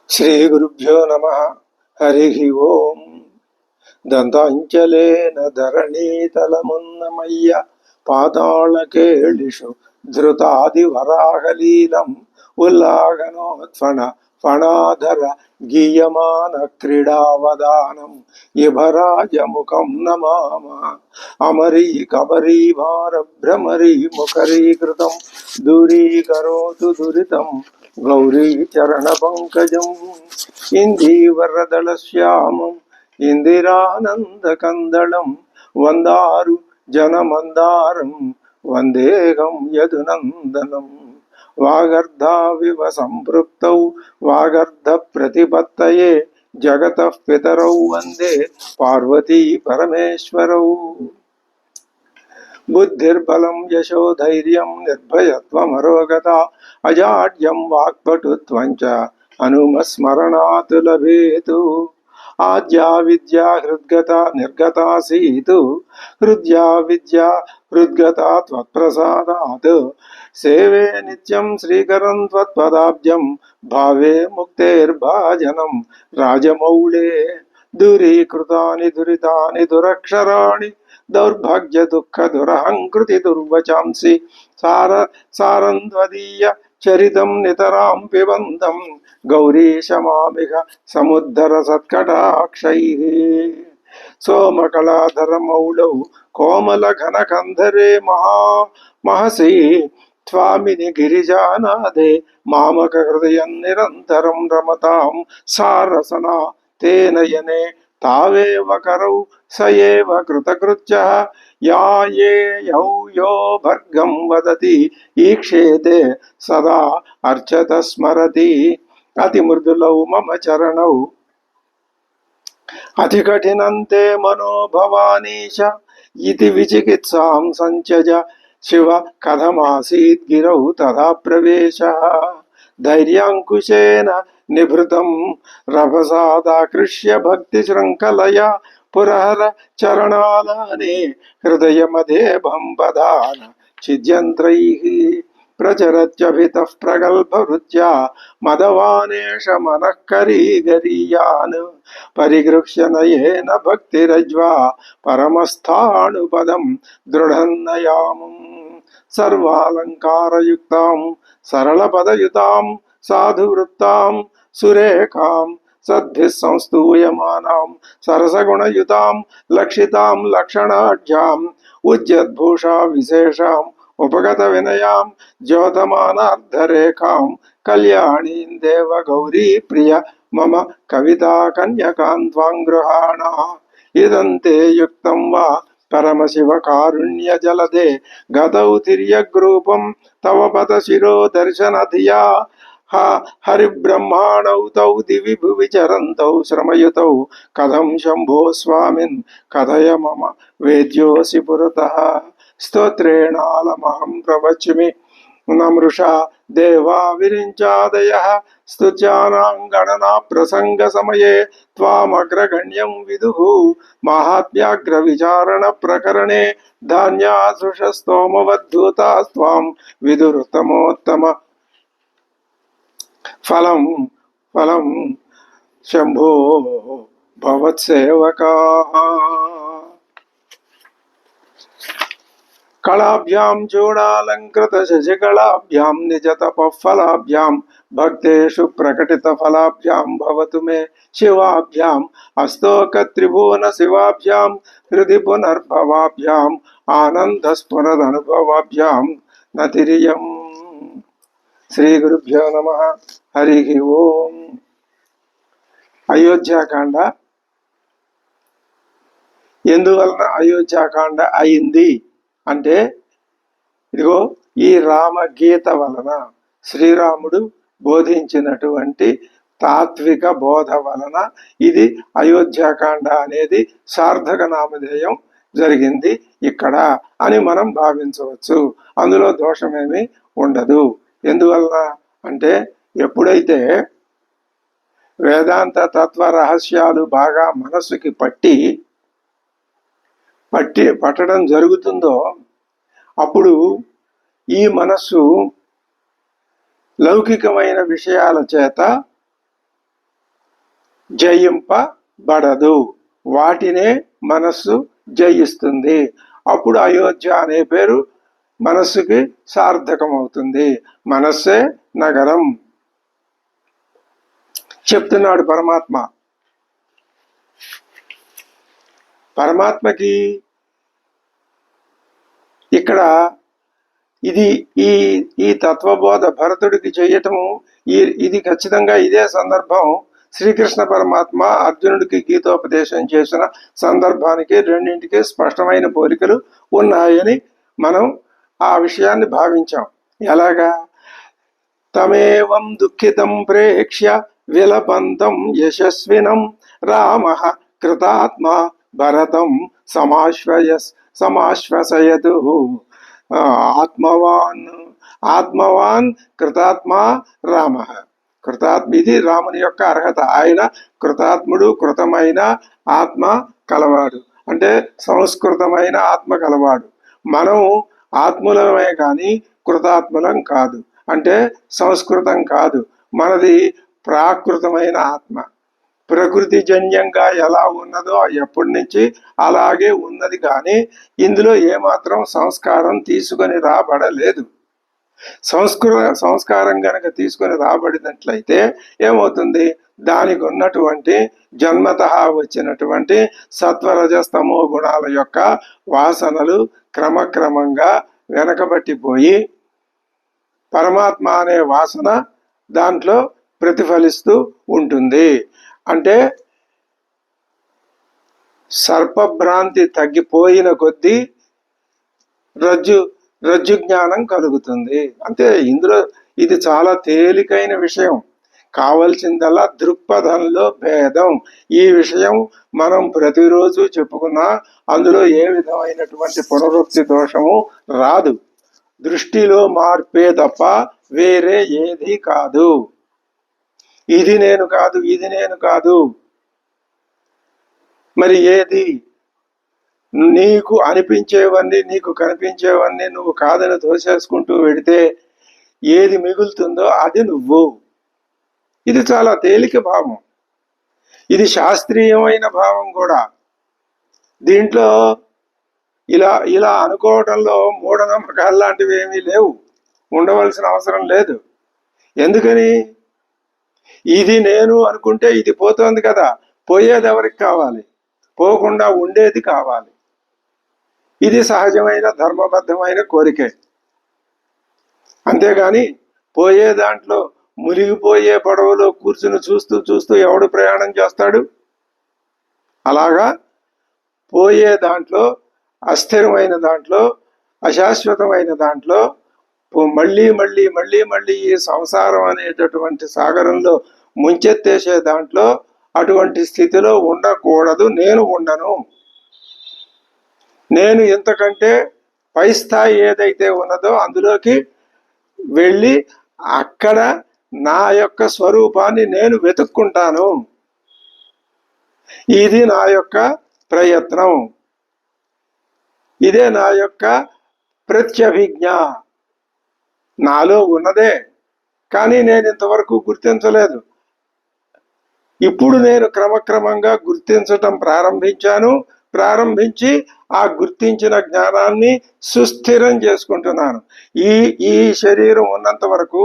శ్రీ గురుభ్యో నమ. హరి ఓం. దంతాంచలేన ధరణీతలమున్నమయ్య పాతాళకేళిషు ధృతాదివరాహలీలం ఉల్లాఘనోత్ఫణ ఫణాధర గీయమాన క్రీడావదానం ఇభరాజముఖం నమామ. అమరీ కబరీ భార భ్రమరీ ముఖరీకృతం దూరీకరోతు దురితం గౌరీ చరణ పంకజం ఇందీవరదళ శ్యామం ఇందిరానందకందళం వందారు జనమందారం వందేహం యదునందనం. వాగర్ధావివ సంపృక్తౌ వాగర్ధ ప్రతిపత్తయే జగతః పితరౌ వందే పార్వతీ పరమేశ్వరౌ. బుద్ధిర్బలం యశోధైర్యం నిర్భయత్వమరోగత అజాడ్యం వాక్పటుత్వం చ హనుమస్మరణాత్ లభేతు. ఆద్యా విద్యా హృద్గత నిర్గతాసీతు హృద్యా విద్యా హృద్గత త్వత్ప్రసాదాత్. సేవే నిత్యం శ్రీకరం త్వత్పదాబ్జం భావే ముక్తేర్భాజనం రాజమౌళే. దూరీకృతాని దురితాని దురక్షరాణి దౌర్భాగ్య దుఃఖ దురహంకృతి దుర్వచాంసి సారంధ్వదీయ చరితం నితరాం పిబంతం గౌరీశమామిహ సముద్ధర సత్కటాక్షైః. సోమకళాధరమౌళౌ కోమల ఘనకంధరే మహసి స్వామిని గిరిజానాదే మామక హృదయం నిరంతరం రమతాం సారసనా తేనయనే తావేవ కరౌ సయేవ కృతకృత్యః. యాయేయౌ యో భర్గం వదతి ఈక్షేతే సదా అర్చత స్మరతి. అతి మృదులౌ మమ చరణౌ అతి కఠినంతే మనోభవానీశ ఇతి విచికిత్సాం సంచజ శివ కథమాసీత్ గిరౌ తదా ప్రవేశః. ధైర్యాంకుశేన నిభృతం రభసాదాకృష్య భక్తి శృంఖలయా పురహర చరణాలానే హృదయమదేభం పదాన ఛిద్యంత్రైః. ప్రచరత్యభితః ప్రగల్భవృత్యా మదవానేష మనఃకరీగరీయాన్ పరిగృహ్య నయేన భక్తిరజ్వా పరమస్థాణుపదం దృఢన్నయామం. సర్వాలంకారయుక్తాం సరళపదయుతాం సాధువృత్తాం సురేఖాం సద్భిః సంస్తూయమానాం సరసగుణయుతాం లక్షితాం లక్షణాఢ్యాం ఉజ్జద్భూషా విశేషాం ఉపగత వినయాం ద్యోతమానార్ధరేఖాం కళ్యాణీం దేవ గౌరీ ప్రియ మమ కవితా కన్యకాం త్వాం గృహాణ. ఇదంతే యుక్తం వా పరమశివ కారుణ్య జలదే గతౌ తిర్యగ్రూపం తవ పద శిరో దర్శన ధియా. హరిబ్రహ్మాణౌ తౌ దివి భువి చరంతౌ శ్రమయుతౌ కథం శంభో స్వామిన్ కథయ మమ వేద్యోసి పురతః. స్తోత్రేణాలమహం ప్రవచ్మి నమృషా దేవా విరించాదయః. స్తుత్యానాం గణనా ప్రసంగ సమయే త్వామగ్రగణ్యం విదుః. మాహాత్మ్యాగ్ర విచారణ ప్రకరణే ధాన్యాసృషస్తోమవద్ధూతాస్త్వాం విదురుత్తమోత్తమ ఫలం ఫలం శంభో భవత్సేవకాః. కళాభ్యాం చూడాలంకృత శశికళాభ్యాం నిజతపఫలాభ్యాం భక్తేషు ప్రకటిత ఫలాభ్యాం భవతు మే శివాభ్యాం. అస్తోక త్రిభువన శివాభ్యాం హృది పునర్భవాభ్యాం ఆనందస్ఫురదనుభవాభ్యాం నతిరియం. శ్రీ గురుభ్యో నమ. హరి ఓం. అయోధ్యాకాండ ఎందువలన అయోధ్యాకాండ అయింది అంటే, ఇదిగో ఈ రామగీత వలన శ్రీరాముడు బోధించినటువంటి తాత్విక బోధ వలన ఇది అయోధ్యాకాండ అనేది సార్థక నామధేయం జరిగింది ఇక్కడ అని మనం భావించవచ్చు. అందులో దోషమేమీ ఉండదు. ఎందువలన అంటే, ఎప్పుడైతే వేదాంత తత్వ రహస్యాలు బాగా మనస్సుకి పట్టడం జరుగుతుందో అప్పుడు ఈ మనస్సు లౌకికమైన విషయాల చేత జయింపబడదు, వాటినే మనస్సు జయిస్తుంది. అప్పుడు అయోధ్య అనే పేరు మనస్సుకి సార్థకం అవుతుంది. మనస్సే నగరం చెప్తున్నాడు పరమాత్మ. పరమాత్మకి ఇక్కడ ఇది ఈ ఈ తత్వబోధ భరతుడికి చేయటము, ఇది ఖచ్చితంగా ఇదే సందర్భం. శ్రీకృష్ణ పరమాత్మ అర్జునుడికి గీతోపదేశం చేసిన సందర్భానికి రెండింటికి స్పష్టమైన పోలికలు ఉన్నాయని మనం ఆ విషయాన్ని భావించాం. ఎలాగా? తమేవం దుఃఖితం ప్రేక్ష్య విలపంతం యశస్వినం రామః కృతాత్మ భరతం సమాశ్వసయతు. ఆత్మవాన్ కృతాత్మ రామ. ఇది రాముని యొక్క అర్హత. ఆయన కృతాత్ముడు, కృతమైన ఆత్మ కలవాడు, అంటే సంస్కృతమైన ఆత్మ కలవాడు. మనం ఆత్ములమే కానీ కృతాత్ములం కాదు, అంటే సంస్కృతం కాదు. మనది ప్రాకృతమైన ఆత్మ. ప్రకృతి జన్యంగా ఎలా ఉన్నదో ఎప్పటి నుంచి అలాగే ఉన్నది, కానీ ఇందులో ఏమాత్రం సంస్కారం తీసుకొని రాబడలేదు. సంస్కారం గనక తీసుకొని రాబడినట్లయితే ఏమవుతుంది? దానికి ఉన్నటువంటి జన్మతః వచ్చినటువంటి సత్వరజస్తమో గుణాల యొక్క వాసనలు క్రమక్రమంగా వెనకబట్టిపోయి పరమాత్మ అనే వాసన దాంట్లో ప్రతిఫలిస్తూ ఉంటుంది. అంటే సర్పభ్రాంతి తగ్గిపోయిన కొద్దీ రజ్జు జ్ఞానం కలుగుతుంది. అంతే. ఇందులో ఇది చాలా తేలికైన విషయం. కావలసిందల్లా దృక్పథంలో భేదం. ఈ విషయం మనం ప్రతిరోజు చెప్పుకున్నా అందులో ఏ విధమైనటువంటి పునరుక్తి దోషము రాదు. దృష్టిలో మార్పే తప్ప వేరే ఏది కాదు. ఇది నేను కాదు, ఇది నేను కాదు. మరి ఏది? నీకు అనిపించేవన్నీ, నీకు కనిపించేవన్నీ నువ్వు కాదని తోసేసుకుంటూ వెడితే ఏది మిగులుతుందో అది నువ్వు. ఇది చాలా తేలిక భావం. ఇది శాస్త్రీయమైన భావం కూడా. దీంట్లో ఇలా అనుకోవడంలో మూఢనమ్మకాలు లాంటివి ఏమీ లేవు, ఉండవలసిన అవసరం లేదు. ఎందుకని? ఇది నేను అనుకుంటే ఇది పోతోంది కదా. పోయేది ఎవరికి కావాలి? పోకుండా ఉండేది కావాలి. ఇది సహజమైన ధర్మబద్ధమైన కోరికే. అంతేగాని పోయే దాంట్లో మునిగిపోయే పడవలో కూర్చుని చూస్తూ ఎవడు ప్రయాణం చేస్తాడు? అలాగా పోయే దాంట్లో, అస్థిరమైన దాంట్లో, అశాశ్వతమైన దాంట్లో మళ్ళీ మళ్ళీ మళ్ళీ మళ్ళీ ఈ సంసారం అనేటటువంటి సాగరంలో ముంచెత్తేసే దాంట్లో అటువంటి స్థితిలో ఉండకూడదు. నేను ఉండను. నేను ఇంతకంటే పై స్థాయి ఏదైతే ఉన్నదో అందులోకి వెళ్ళి అక్కడ నా యొక్క స్వరూపాన్ని నేను వెతుక్కుంటాను. ఇది నా యొక్క ప్రయత్నం, ఇదే నా యొక్క ప్రత్యభిజ్ఞ. నాలో ఉన్నదే, కానీ నేను ఇంతవరకు గుర్తించలేదు. ఇప్పుడు నేను క్రమక్రమంగా గుర్తించటం ప్రారంభించి ఆ గుర్తించిన జ్ఞానాన్ని సుస్థిరం చేసుకుంటున్నాను. ఈ శరీరం ఉన్నంత వరకు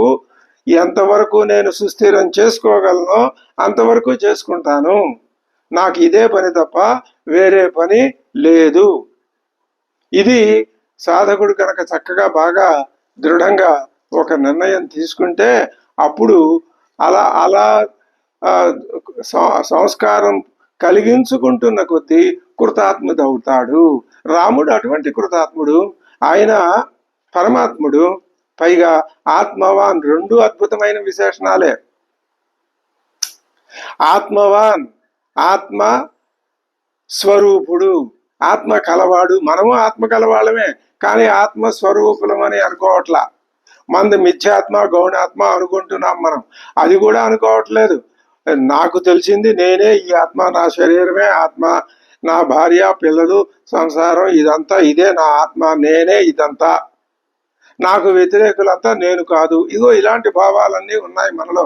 ఎంతవరకు నేను సుస్థిరం చేసుకోగలనో అంతవరకు చేసుకుంటాను. నాకు ఇదే పని తప్ప వేరే పని లేదు. ఇది సాధకుడు కనుక చక్కగా బాగా దృఢంగా ఒక నిర్ణయం తీసుకుంటే అప్పుడు అలా సంస్కారం కలిగించుకుంటున్న కొద్దీ కృతాత్ముడవుతాడు. రాముడు అటువంటి కృతాత్ముడు. ఆయన పరమాత్ముడు. పైగా ఆత్మవాన్. రెండు అద్భుతమైన విశేషణాలే. ఆత్మవాన్, ఆత్మ స్వరూపుడు, ఆత్మ కలవాడు. మనము ఆత్మ కలవాళ్ళమే, కానీ ఆత్మస్వరూపులమని అనుకోవట్లా. మంది మిథ్యాత్మ గౌణాత్మ అనుకుంటున్నాం మనం. అది కూడా అనుకోవట్లేదు. నాకు తెలిసింది నేనే ఈ ఆత్మ, నా శరీరమే ఆత్మ, నా భార్య పిల్లలు సంసారం ఇదంతా ఇదే నా ఆత్మ, నేనే ఇదంతా, నాకు వ్యతిరేకులంతా నేను కాదు. ఇగో ఇలాంటి భావాలన్నీ ఉన్నాయి మనలో.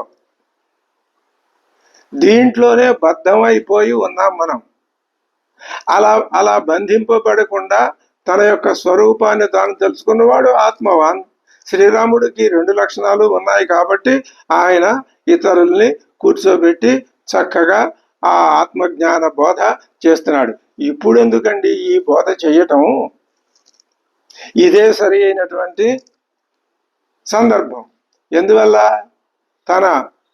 దీంట్లోనే బద్ధమైపోయి ఉన్నాం మనం. అలా అలా బంధింపబడకుండా తన యొక్క స్వరూపాన్ని తాను తెలుసుకున్నవాడు ఆత్మవాన్. శ్రీరాముడికి 2 లక్షణాలు ఉన్నాయి కాబట్టి ఆయన ఇతరుల్ని కూర్చోబెట్టి చక్కగా ఆ ఆత్మజ్ఞాన బోధ చేస్తున్నాడు. ఇప్పుడు ఎందుకండి ఈ బోధ చేయటం? ఇదే సరి అయినటువంటి సందర్భం. ఎందువల్ల? తన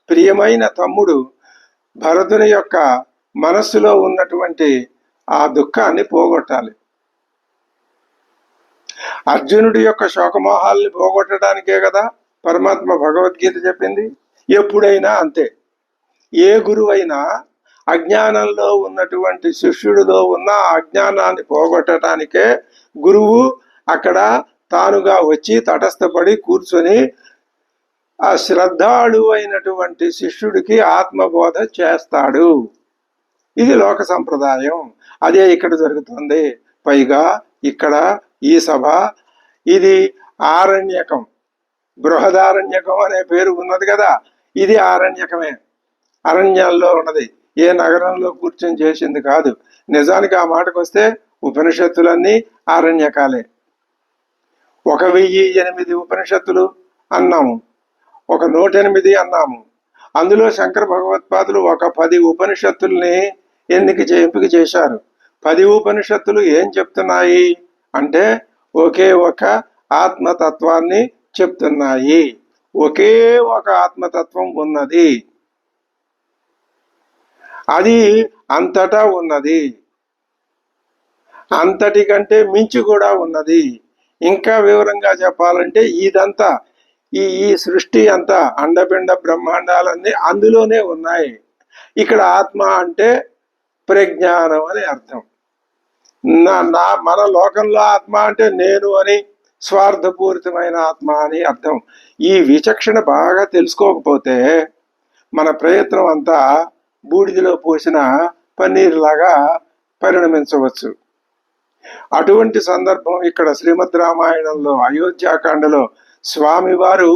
ప్రియమైన తమ్ముడు భరతుని యొక్క మనస్సులో ఉన్నటువంటి ఆ దుఃఖాన్ని పోగొట్టాలి. అర్జునుడి యొక్క శోకమోహాల్ని పోగొట్టడానికే కదా పరమాత్మ భగవద్గీత చెప్పింది. ఎప్పుడైనా అంతే. ఏ గురువైనా అజ్ఞానంలో ఉన్నటువంటి శిష్యుడిలో ఉన్న అజ్ఞానాన్ని పోగొట్టడానికే గురువు అక్కడ తానుగా వచ్చి తటస్థపడి కూర్చొని ఆ శ్రద్ధాళు అయినటువంటి శిష్యుడికి ఆత్మబోధ చేస్తాడు. ఇది లోక సంప్రదాయం. అదే ఇక్కడ జరుగుతుంది. పైగా ఇక్కడ ఈ సభ ఇది ఆరణ్యకం, బృహదారణ్యకం అనే పేరు ఉన్నది కదా, ఇది ఆరణ్యకమే, అరణ్యాల్లో ఉన్నది, ఏ నగరంలో కూర్చొని చేసింది కాదు. నిజానికి ఆ మాటకు వస్తే ఉపనిషత్తులన్నీ ఆరణ్యకాలే. 1008 ఉపనిషత్తులు అన్నాము, 108 అన్నాము. అందులో శంకర భగవత్పాదులు ఒక 10 ఉపనిషత్తుల్ని ఎంపిక చేశారు. 10 ఉపనిషత్తులు ఏం చెప్తున్నాయి అంటే ఒకే ఒక ఆత్మతత్వాన్ని చెప్తున్నాయి. ఒకే ఒక ఆత్మతత్వం ఉన్నది, అది అంతటా ఉన్నది, అంతటి కంటే మించి కూడా ఉన్నది. ఇంకా వివరంగా చెప్పాలంటే ఇదంతా ఈ సృష్టి అంతా అండపిండ బ్రహ్మాండాలన్నీ అందులోనే ఉన్నాయి. ఇక్కడ ఆత్మ అంటే ప్రజ్ఞానం అని అర్థం. మన లోకంలో ఆత్మ అంటే నేను అని, స్వార్థపూరితమైన ఆత్మ అని అర్థం. ఈ విచక్షణ బాగా తెలుసుకోకపోతే మన ప్రయత్నం అంతా బూడిదలో పోసిన పన్నీరులాగా పరిణమించవచ్చు. అటువంటి సందర్భం ఇక్కడ శ్రీమద్ రామాయణంలో అయోధ్యాకాండలో స్వామివారు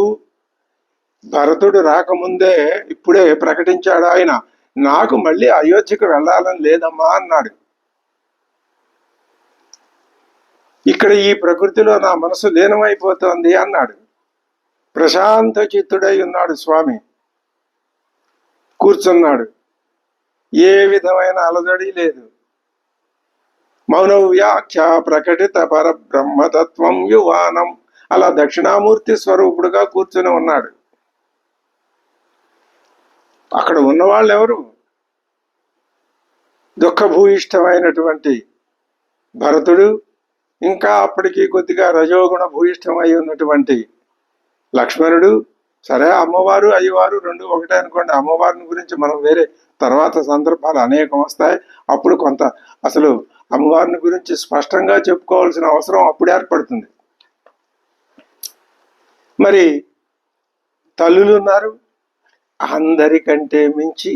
భరతుడు రాకముందే ఇప్పుడే ప్రకటించాడు. ఆయన నాకు మళ్ళీ అయోధ్యకు వెళ్ళాలని లేదమ్మా అన్నాడు. ఇక్కడ ఈ ప్రకృతిలో నా మనసు లీనమైపోతోంది అన్నాడు. ప్రశాంత చిత్తుడై ఉన్నాడు స్వామి, కూర్చున్నాడు. ఏ విధమైన అలజడి లేదు. మౌన వ్యాఖ్య ప్రకటిత పరబ్రహ్మతత్వం యువానం, అలా దక్షిణామూర్తి స్వరూపుడుగా కూర్చుని ఉన్నాడు. అక్కడ ఉన్నవాళ్ళు ఎవరు? దుఃఖభూయిష్టమైనటువంటి భరతుడు, ఇంకా అప్పటికి కొద్దిగా రజోగుణ భూయిష్టమై ఉన్నటువంటి లక్ష్మణుడు. సరే, అమ్మవారు అయ్యవారు రెండు ఒకటే అనుకోండి. అమ్మవారిని గురించి మనం వేరే తర్వాత సందర్భాలు అనేకం వస్తాయి. అప్పుడు కొంత అసలు అమ్మవారిని గురించి స్పష్టంగా చెప్పుకోవాల్సిన అవసరం అప్పుడు ఏర్పడుతుంది. మరి తల్లులు ఉన్నారు, అందరికంటే మించి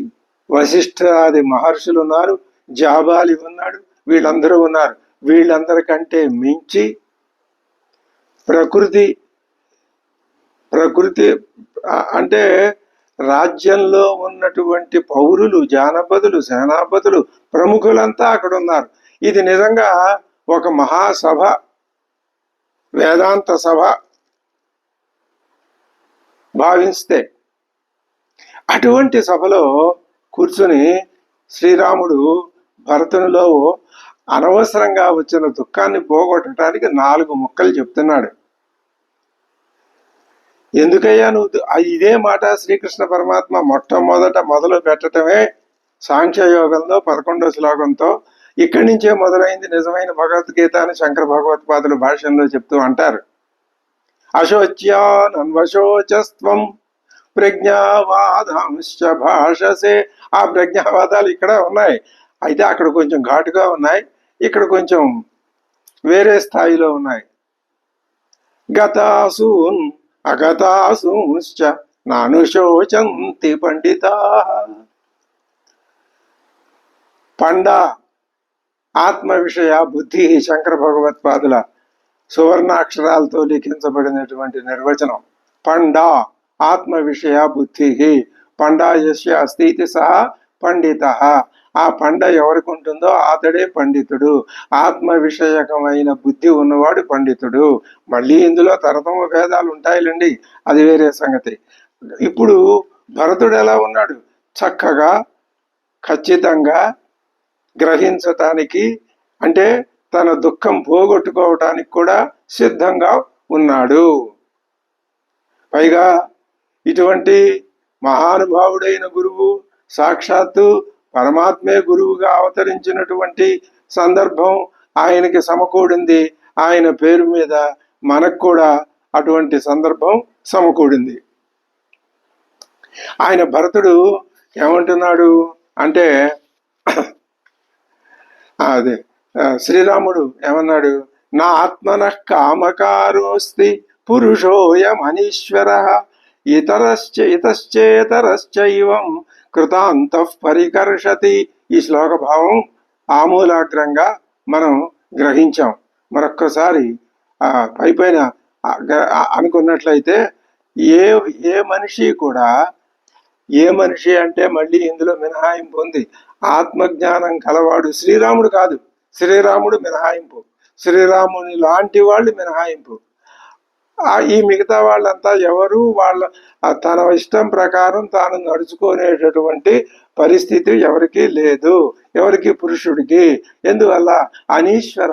వశిష్ఠాది మహర్షులు ఉన్నారు, జాబాలి ఉన్నాడు, వీళ్ళందరూ ఉన్నారు. వీళ్ళందరికంటే మించి ప్రకృతి అంటే రాజ్యంలో ఉన్నటువంటి పౌరులు, జానపదులు, సేనాపతులు, ప్రముఖులంతా అక్కడ ఉన్నారు. ఇది నిజంగా ఒక మహాసభ, వేదాంత సభ భావిస్తే. అటువంటి సభలో కూర్చుని శ్రీరాముడు భరతునిలో అనవసరంగా వచ్చిన దుఃఖాన్ని పోగొట్టడానికి 4 ముక్కలు చెప్తున్నాడు. ఎందుకయ్యా నువ్వు ఇదే మాట శ్రీకృష్ణ పరమాత్మ మొట్టమొదట మొదలు పెట్టడమే సాంఖ్యయోగంలో 11వ శ్లోకంతో. ఇక్కడి నుంచే మొదలైంది నిజమైన భగవద్గీత అని శంకర భగవత్పాదుల భాష్యంలో చెప్తూ అంటారు. అశోచ్యానన్వశోచస్త్వం ప్రజ్ఞావాదాంశ భాషసే. ఆ ప్రజ్ఞావాదాలు ఇక్కడ ఉన్నాయి, అయితే అక్కడ కొంచెం ఘాటుగా ఉన్నాయి, ఇక్కడ కొంచెం వేరే స్థాయిలో ఉన్నాయి. గతాసూన్ అగతాసూశ్చ నానుశోచంతి పండితా. పండ ఆత్మ విషయ బుద్ధి, శంకర భగవత్పాదుల సువర్ణాక్షరాలతో లిఖించబడినటువంటి నిర్వచనం. పండ ఆత్మ విషయ బుద్ధి పండాయస్య అస్తి ఇతి సహా పండిత. ఆ పండ ఎవరికి ఉంటుందో అతడే పండితుడు. ఆత్మ విషయకమైన బుద్ధి ఉన్నవాడు పండితుడు. మళ్ళీ ఇందులో తరతమ భేదాలు ఉంటాయిలండి, అది వేరే సంగతి. ఇప్పుడు భరతుడు ఎలా ఉన్నాడు? చక్కగా ఖచ్చితంగా గ్రహించటానికి, అంటే తన దుఃఖం పోగొట్టుకోవటానికి కూడా సిద్ధంగా ఉన్నాడు. పైగా ఇటువంటి మహానుభావుడైన గురువు, సాక్షాత్తు పరమాత్మే గురువుగా అవతరించినటువంటి సందర్భం ఆయనకి సమకూడింది. ఆయన పేరు మీద మనకు కూడా అటువంటి సందర్భం సమకూడింది. ఆయన భరతుడు ఏమంటున్నాడు అంటే, అదే శ్రీరాముడు ఏమన్నాడు? నా ఆత్మన కామకారోస్తి పురుషోయమనీశ్వర ఇతశ్చేతరశ్చైవం కృతాంత పరికర్షతి. ఈ శ్లోక భావం ఆమూలాగ్రంగా మనం గ్రహించాం. మరొక్కసారి పైపైన అనుకున్నట్లయితే ఏ ఏ మనిషి కూడా, ఏ మనిషి అంటే మళ్ళీ ఇందులో మినహాయింపు ఉంది. ఆత్మజ్ఞానం కలవాడు శ్రీరాముడు కాదు, శ్రీరాముడు మినహాయింపు, శ్రీరాముని లాంటి వాళ్ళు మినహాయింపు. ఈ మిగతా వాళ్ళంతా ఎవరు వాళ్ళ తన ఇష్టం ప్రకారం తాను నడుచుకునేటటువంటి పరిస్థితి ఎవరికి లేదు, ఎవరికి పురుషుడికి. ఎందువల్ల? అనీశ్వర,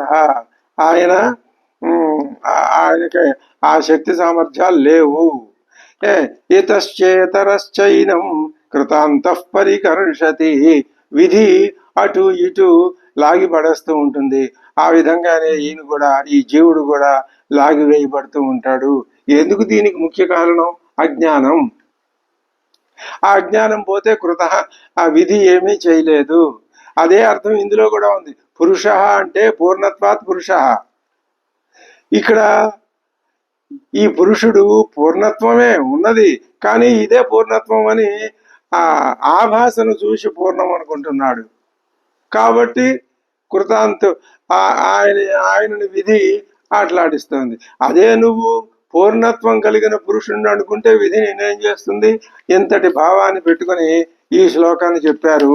ఆయనకి ఆ శక్తి సామర్థ్యాలు లేవు. ఇతశ్చేతరశ్చైనం కృతాంత పరికర్షతి. విధి అటు ఇటు లాగి పడేస్తూ ఉంటుంది. ఆ విధంగానే ఈయన కూడా, ఈ జీవుడు కూడా లాగివేయబడుతూ ఉంటాడు. ఎందుకు? దీనికి ముఖ్య కారణం అజ్ఞానం. ఆ అజ్ఞానం పోతే కృత, ఆ విధి ఏమీ చేయలేదు. అదే అర్థం ఇందులో కూడా ఉంది. పురుష అంటే పూర్ణత్వాత్ పురుష. ఇక్కడ ఈ పురుషుడు పూర్ణత్వమే ఉన్నది, కానీ ఇదే పూర్ణత్వం అని ఆభాసను చూసి పూర్ణం అనుకుంటున్నాడు. కాబట్టి కృతాంతు ఆయనని విధి ఆటలాడిస్తుంది. అదే నువ్వు పూర్ణత్వం కలిగిన పురుషుణ్ణి అనుకుంటే విధి నేనేం చేస్తుంది? ఇంతటి భావాన్ని పెట్టుకుని ఈ శ్లోకాన్ని చెప్పారు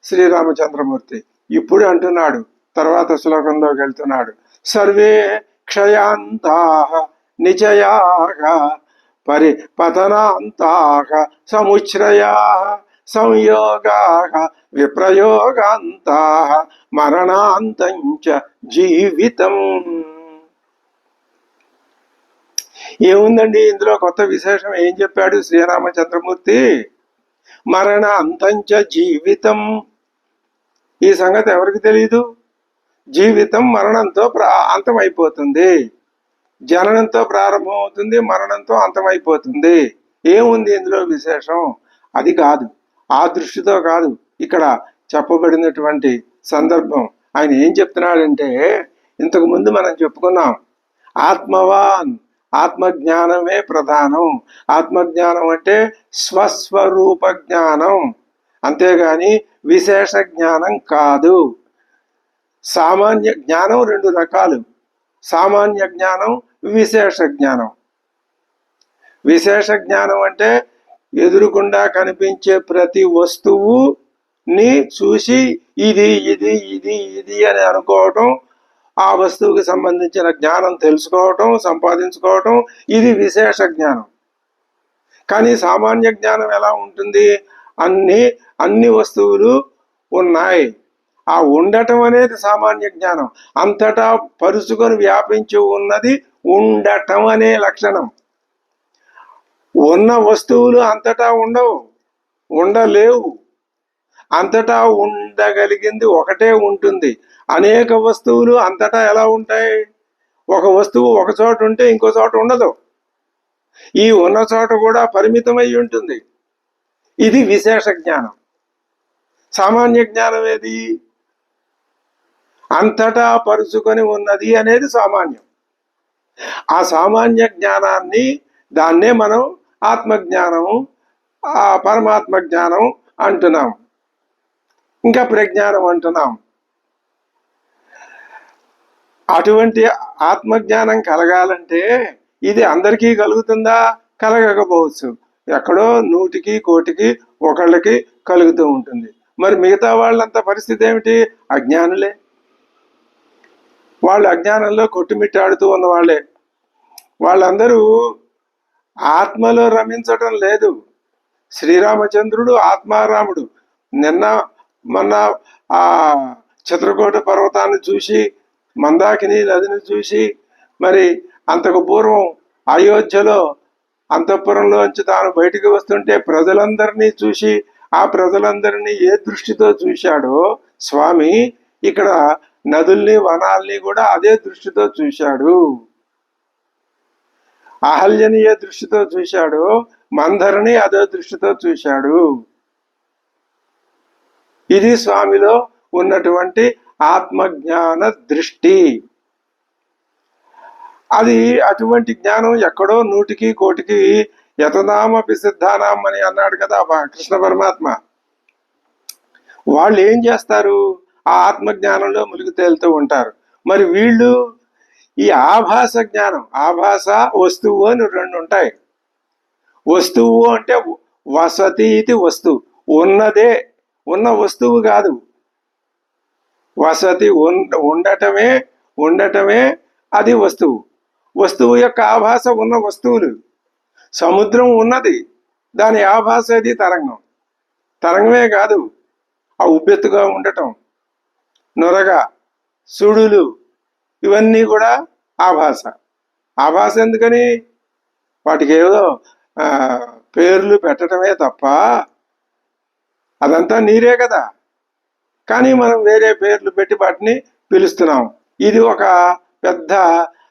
శ్రీరామచంద్రమూర్తి. ఇప్పుడు అంటున్నాడు, తర్వాత శ్లోకంలోకి వెళ్తున్నాడు. సర్వే క్షయాంతాః నిచయాః పతనాంతాః సముచ్ఛ్రయాః సంయోగాః విప్రయోగాంతాః మరణాంతంచ జీవితం. ఏముందండి ఇందులో కొత్త విశేషం? ఏం చెప్పాడు శ్రీరామచంద్రమూర్తి? మరణ అంతంచ జీవితం. ఈ సంగతి ఎవరికి తెలియదు? జీవితం మరణంతో అంతమైపోతుంది, జననంతో ప్రారంభమవుతుంది, మరణంతో అంతమైపోతుంది. ఏముంది ఇందులో విశేషం? అది కాదు, ఆ దృష్టితో కాదు ఇక్కడ చెప్పబడినటువంటి సందర్భం. ఆయన ఏం చెప్తున్నాడంటే, ఇంతకు ముందు మనం చెప్పుకున్నాం, ఆత్మవాన్, ఆత్మజ్ఞానమే ప్రధానం. ఆత్మజ్ఞానం అంటే స్వస్వరూప జ్ఞానం, అంతేగాని విశేష జ్ఞానం కాదు. సామాన్య జ్ఞానం రెండు రకాలు, సామాన్య జ్ఞానం, విశేష జ్ఞానం. విశేష జ్ఞానం అంటే ఎదురుకుండా కనిపించే ప్రతి వస్తువుని చూసి ఇది ఇది ఇది ఇది అని అనుకోవటం, ఆ వస్తువుకి సంబంధించిన జ్ఞానం తెలుసుకోవటం, సంపాదించుకోవటం, ఇది విశేష జ్ఞానం. కానీ సామాన్య జ్ఞానం ఎలా ఉంటుంది? అన్ని వస్తువులు ఉన్నాయి, ఆ ఉండటం అనేది సామాన్య జ్ఞానం. అంతటా పరుచుకొని వ్యాపించి ఉన్నది ఉండటం అనే లక్షణం. ఉన్న వస్తువులు అంతటా ఉండవు, ఉండలేవు. అంతటా ఉండగలిగింది ఒకటే ఉంటుంది. అనేక వస్తువులు అంతటా ఎలా ఉంటాయి? ఒక వస్తువు ఒక చోట ఉంటే ఇంకో చోట ఉండదు. ఈ ఉన్న చోట కూడా పరిమితమై ఉంటుంది. ఇది విశేష జ్ఞానం. సామాన్య జ్ఞానం ఏది? అంతటా పరుచుకొని ఉన్నది అనేది సామాన్యం. ఆ సామాన్య జ్ఞానాన్ని, దాన్నే మనం ఆత్మజ్ఞానము, ఆ పరమాత్మ జ్ఞానం అంటున్నాం, ఇంకా ప్రజ్ఞానం అంటున్నాం. అటువంటి ఆత్మజ్ఞానం కలగాలంటే ఇది అందరికీ కలుగుతుందా? కలగకపోవచ్చు. ఎక్కడో 100కి 1,00,00,000కి ఒకళ్ళకి కలుగుతూ ఉంటుంది. మరి మిగతా వాళ్ళంతా పరిస్థితి ఏమిటి? అజ్ఞానులే. వాళ్ళు అజ్ఞానంలో కొట్టుమిట్టాడుతూ ఉన్న వాళ్ళే. వాళ్ళందరూ ఆత్మలో రమించటం లేదు. శ్రీరామచంద్రుడు ఆత్మారాముడు. నిన్న మొన్న ఆ చిత్రకూట పర్వతాన్ని చూసి, మందాకిని నదిని చూసి, మరి అంతకు పూర్వం అయోధ్యలో అంతఃపురంలోంచి తాను బయటికి వస్తుంటే ప్రజలందరినీ చూసి, ఆ ప్రజలందరినీ ఏ దృష్టితో చూశాడో స్వామి ఇక్కడ నదుల్ని వనాల్ని కూడా అదే దృష్టితో చూశాడు. అహల్యని ఏ దృష్టితో చూశాడు, మందరిని అదే దృష్టితో చూశాడు. ఇది స్వామిలో ఉన్నటువంటి ఆత్మజ్ఞాన దృష్టి. అది అటువంటి జ్ఞానం ఎక్కడో 100కి 1,00,00,000కి యతనామపి సిద్ధానాం అని అన్నాడు కదా కృష్ణ పరమాత్మ. వాళ్ళు ఏం చేస్తారు? ఆ ఆత్మజ్ఞానంలో మునిగి తేలుతూ ఉంటారు. మరి వీళ్ళు ఈ ఆభాస జ్ఞానం, ఆభాస వస్తువు అని 2 ఉంటాయి. వస్తువు అంటే వసతి ఇది వస్తువు, ఉన్నదే, ఉన్న వస్తువు కాదు. వసతి ఉండటమే అది వస్తువు. వస్తువు యొక్క ఆభాస ఉన్న వస్తువులు. సముద్రం ఉన్నది, దాని ఆభాస అది తరంగం. తరంగమే కాదు, ఆ ఉబ్బెత్తుగా ఉండటం, నొరగ, సుడులు, ఇవన్నీ కూడా ఆభాస. ఆభాస ఎందుకని? వాటికి ఏదో పేర్లు పెట్టడమే తప్ప అదంతా నీరే కదా. కానీ మనం వేరే పేర్లు పెట్టి వాటిని పిలుస్తున్నాం. ఇది ఒక పెద్ద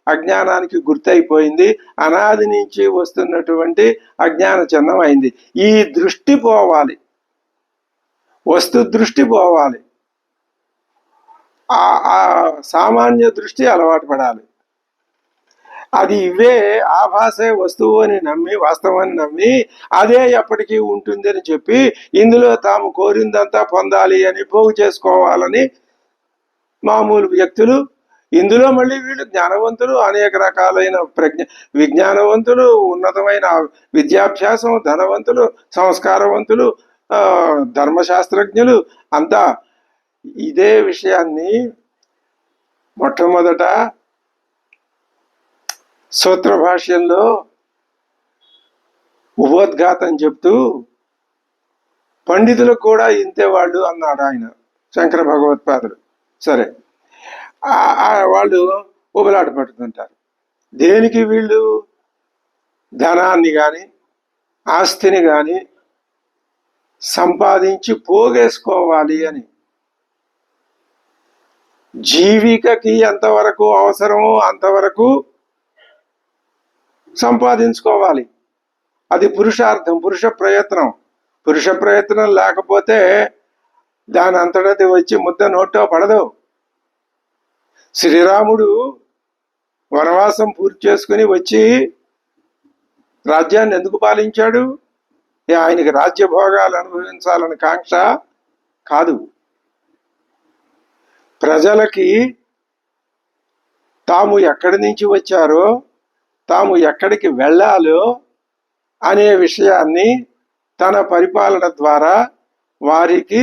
అజ్ఞానానికి గుర్తయిపోయింది. అనాది నుంచి వస్తున్నటువంటి అజ్ఞాన చిహ్నం అయింది. ఈ దృష్టి పోవాలి, వస్తు దృష్టి పోవాలి, ఆ సామాన్య దృష్టి అలవాటు పడాలి. అది ఇవే ఆభాసే వస్తువు అని నమ్మి, వాస్తవాన్ని నమ్మి అదే ఎప్పటికీ ఉంటుంది అని చెప్పి ఇందులో తాము కోరిందంతా పొందాలి అని పోగు చేసుకోవాలని మామూలు వ్యక్తులు. ఇందులో మళ్ళీ వీళ్ళు జ్ఞానవంతులు, అనేక రకాలైన విజ్ఞానవంతులు, ఉన్నతమైన విద్యాభ్యాసం, ధనవంతులు, సంస్కారవంతులు, ధర్మశాస్త్రజ్ఞులు అంతా ఇదే విషయాన్ని మొట్టమొదట సూత్ర భాష్యంలో ఉపోద్ఘాతం చెప్తూ పండితులకు కూడా ఇంతే వాళ్ళు అన్నాడు ఆయన, శంకర భగవత్పాదులు. సరే, వాళ్ళు ఉబలాట పడుతుంటారు. దేనికి? వీళ్ళు ధనాన్ని కానీ ఆస్తిని కానీ సంపాదించి పోగేసుకోవాలి అని. జీవికకి ఎంతవరకు అవసరమో అంతవరకు సంపాదించుకోవాలి. అది పురుషార్థం, పురుష ప్రయత్నం. పురుష ప్రయత్నం లేకపోతే దాని అంతటది వచ్చి ముద్ద నోట్లో పడదు. శ్రీరాముడు వనవాసం పూర్తి చేసుకుని వచ్చి రాజ్యాన్ని ఎందుకు పాలించాడు? ఆయనకి రాజ్యభోగాలు అనుభవించాలని కాంక్ష కాదు. ప్రజలకి తాము ఎక్కడి నుంచి వచ్చారో, తాము ఎక్కడికి వెళ్ళాలో అనే విషయాన్ని తన పరిపాలన ద్వారా వారికి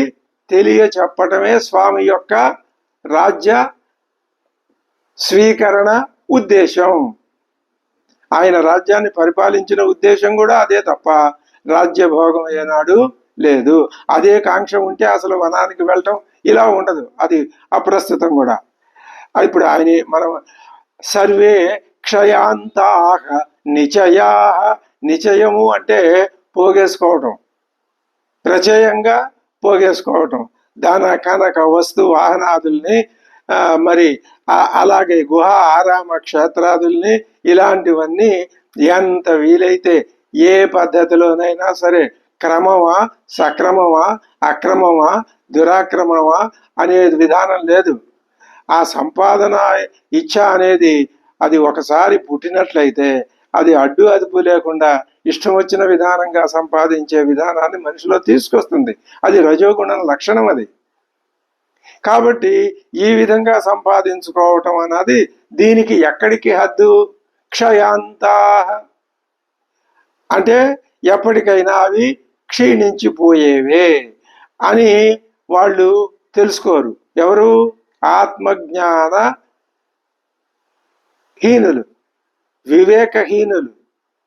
తెలియచెప్పటమే స్వామి యొక్క రాజ్య స్వీకరణ ఉద్దేశం. ఆయన రాజ్యాన్ని పరిపాలించిన ఉద్దేశం కూడా అదే తప్ప రాజ్యభోగం ఏనాడు లేదు. అదే కాంక్ష ఉంటే అసలు వనానికి వెళ్ళటం ఇలా ఉండదు, అది అప్రస్తుతం కూడా. ఇప్పుడు ఆయన మనం సర్వే క్షయాంతాః నిచయాః, నిచయము అంటే పోగేసుకోవటం, ప్రచయంగా పోగేసుకోవటం, ధన కనక వస్తు వాహనాదుల్ని, మరి అలాగే గుహ ఆరామ క్షేత్రాదుల్ని, ఇలాంటివన్నీ ఎంత వీలైతే ఏ పద్ధతిలోనైనా సరే క్రమమా సక్రమమా అక్రమమా దురాక్రమమా అనేది విధానం లేదు. ఆ సంపాదన ఇచ్ఛ అనేది అది ఒకసారి పుట్టినట్లయితే అది అడ్డు అదుపు లేకుండా ఇష్టం వచ్చిన విధానంగా సంపాదించే విధానాన్ని మనిషిలో తీసుకొస్తుంది. అది రజోగుణం లక్షణం అది. కాబట్టి ఈ విధంగా సంపాదించుకోవటం అన్నది దీనికి ఎక్కడికి హద్దు? క్షయాంతా అంటే ఎప్పటికైనా అవి క్షీణించిపోయేవే అని వాళ్ళు తెలుసుకోరు. ఎవరు? ఆత్మజ్ఞాన హీనులు, వివేకహీనులు,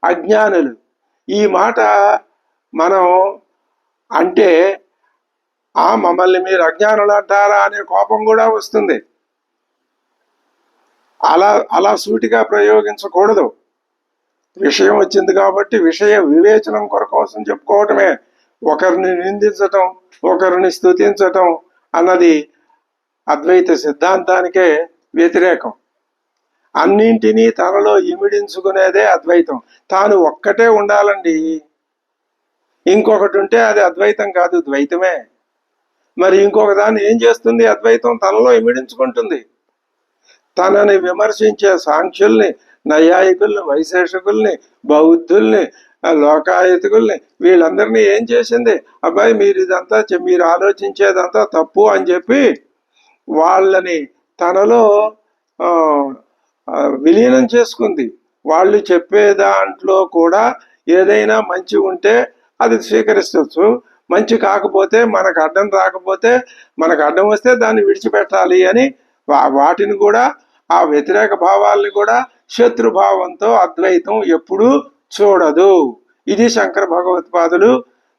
అజ్ఞానులు. ఈ మాట మనం అంటే మమ్మల్ని మీరు అజ్ఞానులు అంటారా అనే కోపం కూడా వస్తుంది. అలా సూటిగా ప్రయోగించకూడదు. విషయం వచ్చింది కాబట్టి విషయ వివేచనం కోసం చెప్పుకోవటమే. ఒకరిని నిందించటం, ఒకరిని స్తుతించటం అన్నది అద్వైత సిద్ధాంతానికే వ్యతిరేకం. అన్నింటినీ తనలో ఇమిడించుకునేదే అద్వైతం. తాను ఒక్కటే ఉండాలండి, ఇంకొకటి ఉంటే అది అద్వైతం కాదు, ద్వైతమే. మరి ఇంకొక దాన్ని ఏం చేస్తుంది అద్వైతం? తనలో ఇమిడించుకుంటుంది. తనని విమర్శించే సాంఖ్యుల్ని, నైయాయికుల్ని, వైశేషకుల్ని, బౌద్ధుల్ని, లోకాయతికుల్ని, వీళ్ళందరినీ ఏం చేసింది? అబ్బాయి మీరు ఆలోచించేదంతా తప్పు అని చెప్పి వాళ్ళని తనలో విలీనం చేసుకుంది. వాళ్ళు చెప్పే దాంట్లో కూడా ఏదైనా మంచి ఉంటే అది స్వీకరించవచ్చు, మంచి కాకపోతే, మనకు అడ్డం రాకపోతే, మనకు అడ్డం వస్తే దాన్ని విడిచిపెట్టాలి అని వాటిని కూడా, ఆ వ్యతిరేక భావాల్ని కూడా శత్రుభావంతో అద్వైతం ఎప్పుడూ చూడదు. ఇది శంకర భగవత్పాదులు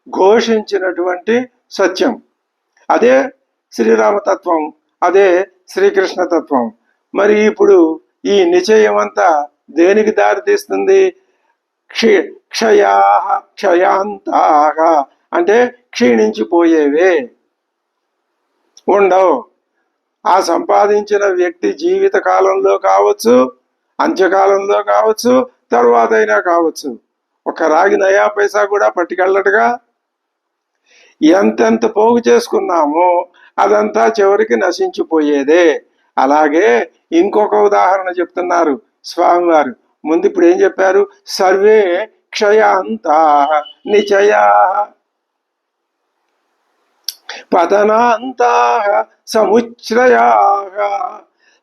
ఘోషించినటువంటి సత్యం. అదే శ్రీరామతత్వం, అదే శ్రీకృష్ణ తత్వం. మరి ఇప్పుడు ఈ నిశ్చయం అంతా దేనికి దారితీస్తుంది? క్షయాంతాహ అంటే క్షీణించిపోయేవే, ఉండవు. ఆ సంపాదించిన వ్యక్తి జీవిత కాలంలో కావచ్చు, అంత్యకాలంలో కావచ్చు, తరువాత అయినా కావచ్చు. ఒక రాగి నయా పైసా కూడా పట్టుకెళ్ళట్టుగా ఎంతెంత పోగు చేసుకున్నామో అదంతా చివరికి నశించిపోయేదే. అలాగే ఇంకొక ఉదాహరణ చెప్తున్నారు స్వామివారు. ముందు ఇప్పుడు ఏం చెప్పారు? సర్వే క్షయాంతా నిచయా పతనాంతా సముచ్రయా.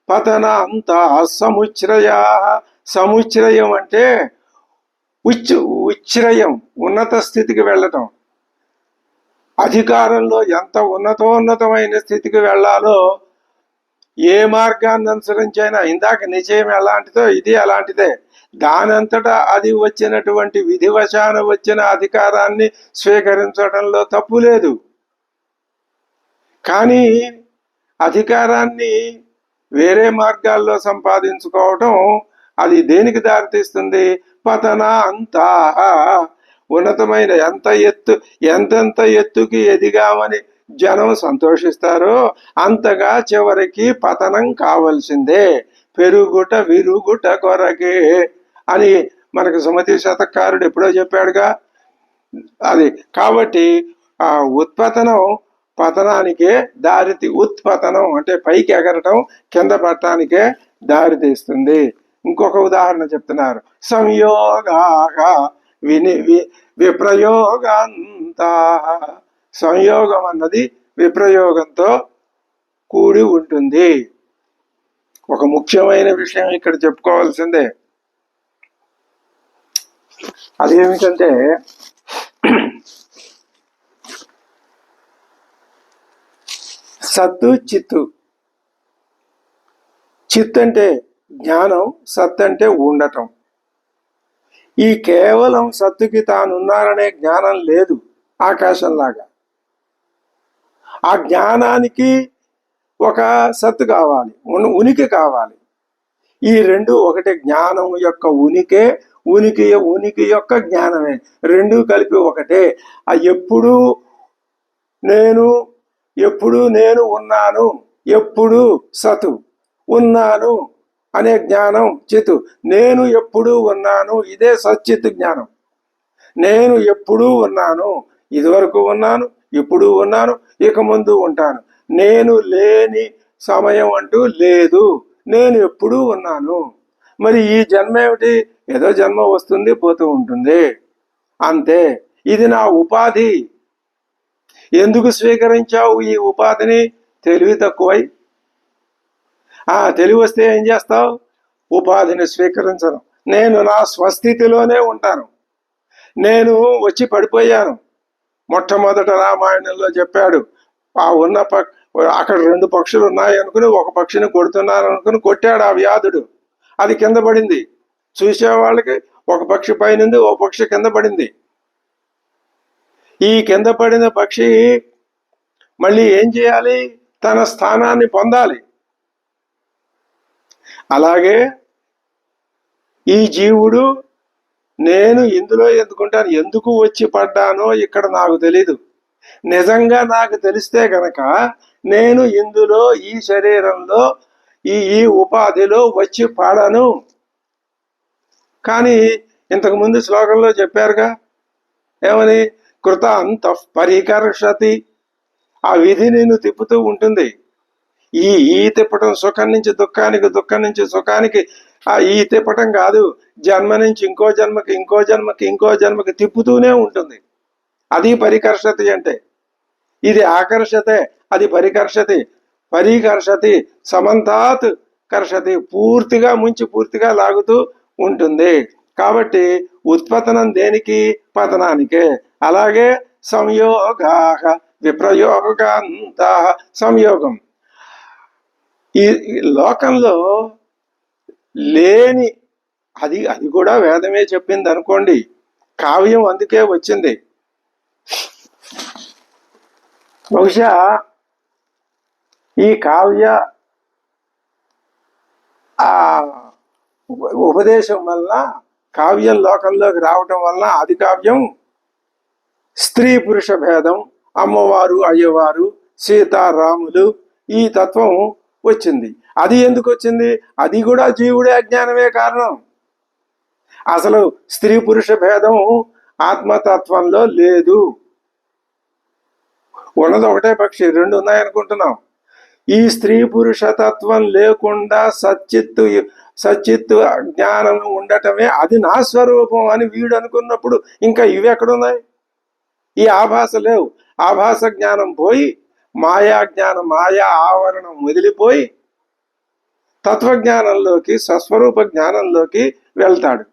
పతనాంతా సముచ్రయా. సముచ్రయం అంటే ఉచ్ఛ్రయం, ఉన్నత స్థితికి వెళ్ళటం. అధికారంలో ఎంత ఉన్నతోన్నతమైన స్థితికి వెళ్ళాలో ఏ మార్గాన్ని అనుసరించైనా, ఇందాక నిశ్చయం ఎలాంటిదో ఇది అలాంటిదే. దానంతటా అది వచ్చినటువంటి విధివశాన వచ్చిన అధికారాన్ని స్వీకరించడంలో తప్పు లేదు. కానీ అధికారాన్ని వేరే మార్గాల్లో సంపాదించుకోవటం అది దేనికి దారితీస్తుంది? పతన అంతా. ఉన్నతమైన ఎంతెంత ఎత్తుకి ఎదిగామని జనం సంతోషిస్తారో అంతగా చివరికి పతనం కావలసిందే. పెరుగుట విరుగుట కొరకే అని మనకు సుమతి శతకారుడు ఎప్పుడో చెప్పాడుగా. అది కాబట్టి ఆ ఉత్పతనం పతనానికే ఉత్పతనం అంటే పైకి ఎగరటం, కింద పడటానికే దారి తీస్తుంది. ఇంకొక ఉదాహరణ చెప్తున్నారు. సంయోగా విప్రయోగంతా. సంయోగం అన్నది విప్రయోగంతో కూడి ఉంటుంది. ఒక ముఖ్యమైన విషయం ఇక్కడ చెప్పుకోవాల్సిందే. అదేమిటంటే సత్తు చిత్తు. చిత్ అంటే జ్ఞానం, సత్ అంటే ఉండటం. ఈ కేవలం సత్తుకి తానున్నారనే జ్ఞానం లేదు ఆకాశంలాగా. ఆ జ్ఞానానికి ఒక సత్తు కావాలి, ఉనికి కావాలి. ఈ రెండు ఒకటే. జ్ఞానం యొక్క ఉనికి యొక్క జ్ఞానమే, రెండు కలిపి ఒకటే. ఆ ఎప్పుడు నేను ఉన్నాను, ఎప్పుడు సతు, ఉన్నాను అనే జ్ఞానం చిత్తు. నేను ఎప్పుడూ ఉన్నాను, ఇదే సచ్చిత్ జ్ఞానం. నేను ఎప్పుడూ ఉన్నాను, ఇదివరకు ఉన్నాను, ఇప్పుడు ఉన్నాను, ఇక ముందు ఉంటాను. నేను లేని సమయం అంటూ లేదు, నేను ఎప్పుడూ ఉన్నాను. మరి ఈ జన్మ ఏమిటి? ఏదో జన్మ వస్తుంది పోతూ ఉంటుంది, అంతే. ఇది నా ఉపాధి. ఎందుకు స్వీకరించావు ఈ ఉపాధిని? తెలివి తక్కువై. తెలివి వస్తే ఏం చేస్తావు? ఉపాధిని స్వీకరించను. నేను నా స్వస్థితిలోనే ఉంటాను. నేను వచ్చి పడిపోయాను. మొట్టమొదట రామాయణంలో చెప్పాడు, ఆ ఉన్న అక్కడ 2 పక్షులు ఉన్నాయి అనుకుని ఒక పక్షిని కొడుతున్నారు అనుకుని కొట్టాడు ఆ వ్యాధుడు. అది కింద పడింది. చూసే వాళ్ళకి ఒక పక్షి పైనుంది, ఓ పక్షి కింద పడింది. ఈ కింద పడిన పక్షి మళ్ళీ ఏం చేయాలి? తన స్థానాన్ని పొందాలి. అలాగే ఈ జీవుడు నేను ఇందులో ఎందుకుంటాను, ఎందుకు వచ్చి పడ్డానో ఇక్కడ నాకు తెలీదు. నిజంగా నాకు తెలిస్తే గనక నేను ఇందులో ఈ శరీరంలో ఈ ఉపాధిలో వచ్చి పడను. కానీ ఇంతకు ముందు శ్లోకంలో చెప్పారుగా, ఏమని? కృత అంత పరికర్షతి. ఆ విధి నిన్ను తిప్పుతూ ఉంటుంది. ఈ తిప్పటం సుఖం నుంచి దుఃఖానికి, దుఃఖం నుంచి సుఖానికి ఈ తిప్పటం కాదు, జన్మ నుంచి ఇంకో జన్మకి, ఇంకో జన్మకి, ఇంకో జన్మకి తిప్పుతూనే ఉంటుంది. అది పరికర్షతి అంటే. ఇది ఆకర్షతే, అది పరికర్షతి. పరికర్షతి సమంతాత్ కర్షతి, పూర్తిగా ముంచి పూర్తిగా లాగుతూ ఉంటుంది. కాబట్టి ఉత్పతనం దేనికి? పతనానికే. అలాగే సంయోగా విప్రయోగాంత సంయోగం. ఈ లోకంలో లేని అది కూడా వేదమే చెప్పింది అనుకోండి. కావ్యం అందుకే వచ్చింది. బహుశా ఈ కావ్య ఆ ఉపదేశం వల్ల, కావ్యం లోకంలోకి రావటం వల్ల అది కావ్యం స్త్రీ పురుష భేదం, అమ్మవారు అయ్యవారు, సీతారాములు, ఈ తత్వం వచ్చింది. అది ఎందుకు వచ్చింది? అది కూడా జీవుడే అజ్ఞానమే కారణం. అసలు స్త్రీ పురుష భేదం ఆత్మతత్వంలో లేదు. ఉన్నది ఒకటే పక్షి, 2 ఉన్నాయనుకుంటున్నాం. ఈ స్త్రీ పురుష తత్వం లేకుండా సచ్చిత్తు జ్ఞానం ఉండటమే అది నా స్వరూపం అని వీడు అనుకున్నప్పుడు ఇంకా ఇవి ఎక్కడున్నాయి? ఈ ఆభాస లేవు. ఆభాస జ్ఞానం పోయి మాయా జ్ఞానం, మాయా ఆవరణం వదిలిపోయి తత్వజ్ఞానంలోకి, స్వస్వరూప జ్ఞానంలోకి వెళ్తాడు.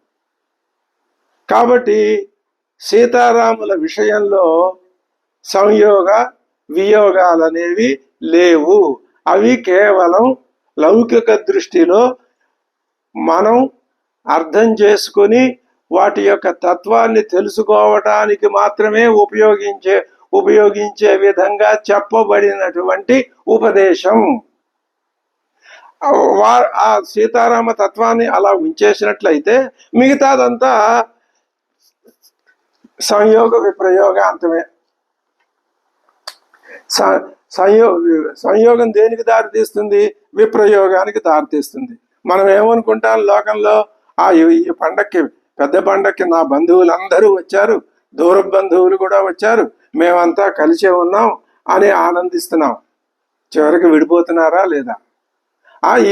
కాబట్టి సీతారాముల విషయంలో సంయోగ వియోగాలనేవి లేవు. అవి కేవలం లౌకిక దృష్టిలో మనం అర్థం చేసుకుని వాటి యొక్క తత్వాన్ని తెలుసుకోవటానికి మాత్రమే ఉపయోగించే విధంగా చెప్పబడినటువంటి ఉపదేశం. ఆ సీతారామ తత్వాన్ని అలా ఉంచేసినట్లయితే మిగతాదంతా సంయోగ విప్రయోగ అంతమే. సంయోగం దేనికి దారితీస్తుంది? విప్రయోగానికి దారితీస్తుంది. మనం ఏమనుకుంటాం లోకంలో, ఈ పండక్కి, పెద్ద పండక్కి నా బంధువులందరూ వచ్చారు, దూర బంధువులు కూడా వచ్చారు, మేమంతా కలిసే ఉన్నాం అని ఆనందిస్తున్నాం. చివరికి విడిపోతున్నారా లేదా?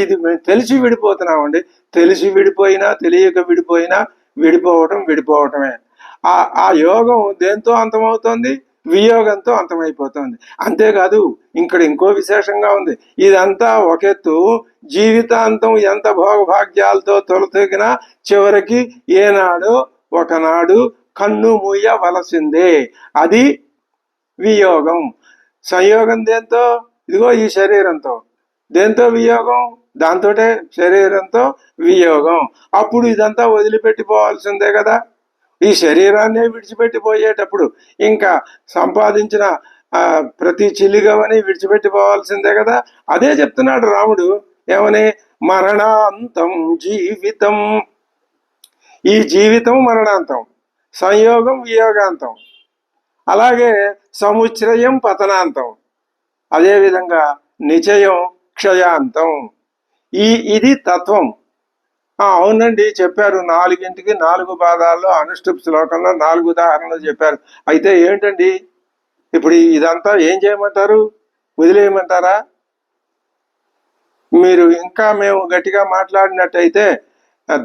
ఇది మేము తెలిసి విడిపోతున్నామండి. తెలిసి విడిపోయినా తెలియక విడిపోయినా విడిపోవటమే. ఆ యోగం దేంతో అంతమవుతోంది? వియోగంతో అంతమైపోతుంది. అంతేకాదు ఇక్కడ ఇంకో విశేషంగా ఉంది. ఇదంతా ఒకెత్తు, జీవితాంతం ఎంత భోగభాగ్యాలతో తొలతొగినా చివరికి ఏనాడో ఒకనాడు కన్ను మూయవలసిందే. అది వియోగం. సంయోగం దేంతో? ఇదిగో ఈ శరీరంతో. దేంతో వియోగం? దాంతోటే, శరీరంతో వియోగం. అప్పుడు ఇదంతా వదిలిపెట్టిపోవాల్సిందే కదా. ఈ శరీరాన్నే విడిచిపెట్టిపోయేటప్పుడు ఇంకా సంపాదించిన ప్రతి చిల్లిగవని విడిచిపెట్టిపోవాల్సిందే కదా. అదే చెప్తున్నాడు రాముడు. ఏమని? మరణాంతం జీవితం. ఈ జీవితం మరణాంతం, సంయోగం వియోగాంతం, అలాగే సముచ్రయం పతనాంతం, అదేవిధంగా నిచయం క్షయాంతం. ఇది తత్వం. అవునండి చెప్పారు, 4ంటికి 4 పాదాల్లో అనుష్ఠుప్ శ్లోకంలో 4 ఉదాహరణలు చెప్పారు. అయితే ఏంటండి ఇప్పుడు ఇదంతా ఏం చేయమంటారు? వదిలేయమంటారా? మీరు ఇంకా మేము గట్టిగా మాట్లాడినట్టయితే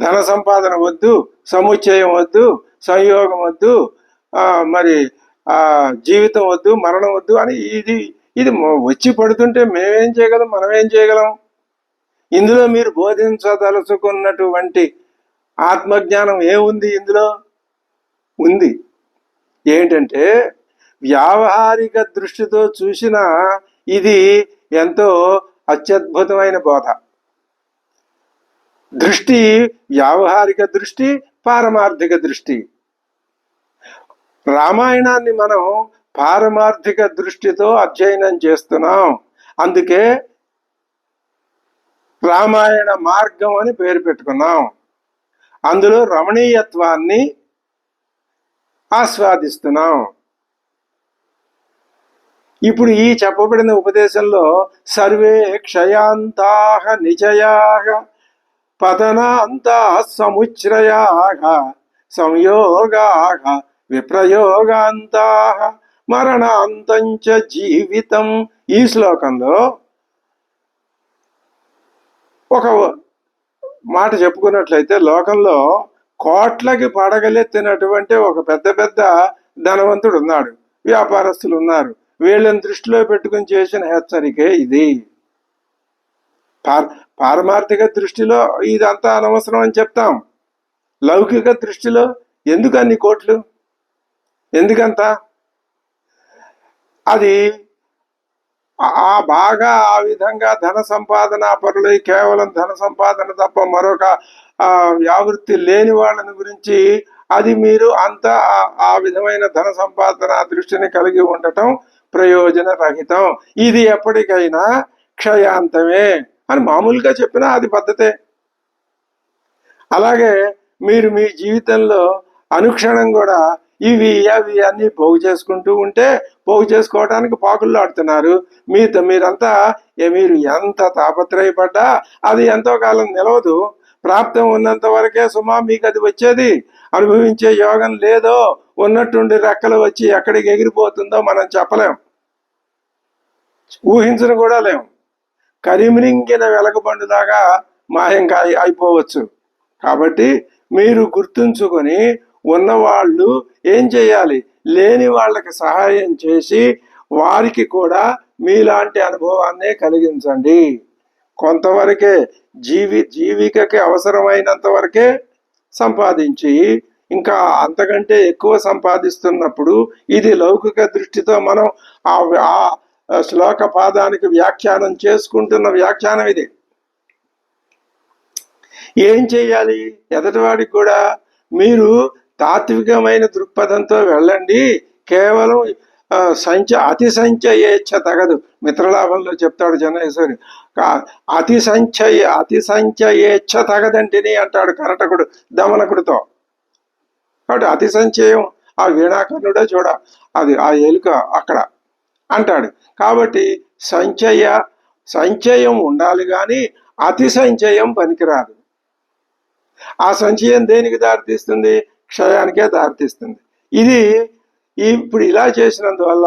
ధన సంపాదన వద్దు, సముచ్చయం వద్దు, సంయోగం వద్దు, మరి జీవితం వద్దు, మరణం వద్దు అని ఇది వచ్చి పడుతుంటే మేమేం చేయగలం? మనమేం చేయగలం? ఇందులో మీరు బోధించదలుచుకున్నటువంటి ఆత్మజ్ఞానం ఏముంది ఇందులో? ఉంది. ఏంటంటే వ్యావహారిక దృష్టితో చూసిన ఇది ఎంతో అత్యద్భుతమైన బోధ. దృష్టి వ్యావహారిక దృష్టి, పారమార్థిక దృష్టి. రామాయణాన్ని మనం పారమార్థిక దృష్టితో అధ్యయనం చేస్తున్నాం. అందుకే రామాయణ మార్గం అని పేరు పెట్టుకున్నాం. అందులో రమణీయత్వాన్ని ఆస్వాదిస్తున్నాం. ఇప్పుడు ఈ చెప్పబడిన ఉపదేశంలో సర్వే క్షయాంతాః నిచయాః పతనాంతాః సముచ్ఛ్రయాః సంయోగాః విప్రయోగాంతాః మరణాంతం చ జీవితం. ఈ శ్లోకంలో ఒక మాట చెప్పుకున్నట్లయితే, లోకంలో కోట్లకి పడగలెత్తినటువంటి ఒక పెద్ద పెద్ద ధనవంతుడు ఉన్నాడు, వ్యాపారస్తులు ఉన్నారు. వీళ్ళని దృష్టిలో పెట్టుకుని చేసిన హెచ్చరికే ఇది. పారమార్థిక దృష్టిలో ఇదంతా అనవసరం అని చెప్తాం. లౌకిక దృష్టిలో ఎందుకు అన్ని కోట్లు, ఎందుకంత? అది బాగా ఆ విధంగా ధన సంపాదన పరులు, కేవలం ధన సంపాదన తప్ప మరొక వ్యావృత్తి లేని వాళ్ళని గురించి, అది మీరు అంతా ఆ విధమైన ధన సంపాదన దృష్టిని కలిగి ఉండటం ప్రయోజన రహితం. ఇది ఎప్పటికైనా క్షయాంతమే అని మామూలుగా చెప్పినా అది పద్ధతే. అలాగే మీరు మీ జీవితంలో అనుక్షణం కూడా ఇవి అవి అన్ని పోగు చేసుకుంటూ ఉంటే, పోగు చేసుకోవడానికి పాకుల్లో ఆడుతున్నారు. మీరంతా మీరు ఎంత తాపత్రయపడ్డా అది ఎంతో కాలం నిలవదు. ప్రాప్తం ఉన్నంత వరకే సుమా మీకు అది వచ్చేది. అనుభవించే యోగం లేదో, ఉన్నట్టుండి రెక్కలు వచ్చి ఎక్కడికి ఎగిరిపోతుందో మనం చెప్పలేం, ఊహించను కూడా లేం. కరిమిరింగిన వెలగబండులాగా మాయంగా అయిపోవచ్చు. కాబట్టి మీరు గుర్తుంచుకొని ఉన్నవాళ్ళు ఏం చేయాలి, లేని వాళ్ళకి సహాయం చేసి వారికి కూడా మీలాంటి అనుభవాన్నే కలిగించండి. కొంతవరకే జీవికకి అవసరమైనంత వరకే సంపాదించి, ఇంకా అంతకంటే ఎక్కువ సంపాదిస్తున్నప్పుడు ఇది లౌకిక దృష్టితో మనం ఆ శ్లోక పాదానికి వ్యాఖ్యానం చేసుకుంటున్న వ్యాఖ్యానం ఇది. ఏం చేయాలి? ఎదటివాడికి కూడా మీరు తాత్వికమైన దృక్పథంతో వెళ్ళండి. కేవలం అతి సంచయేచ్ఛ తగదు. మిత్రలాభంలో చెప్తాడు జనేశ్వరి, అతి సంచయేచ్ఛ తగదంటిని అంటాడు కరటకుడు దమనకుడితో. కాబట్టి అతి సంచయం ఆ వీణాకర్ణుడే చూడ, అది ఆ ఎలుక అక్కడ అంటాడు. కాబట్టి సంచయం ఉండాలి, కానీ అతి సంచయం పనికిరాదు. ఆ సంచయం దేనికి దారితీస్తుంది? క్షయానికే దారితీస్తుంది. ఇది ఇప్పుడు ఇలా చేసినందువల్ల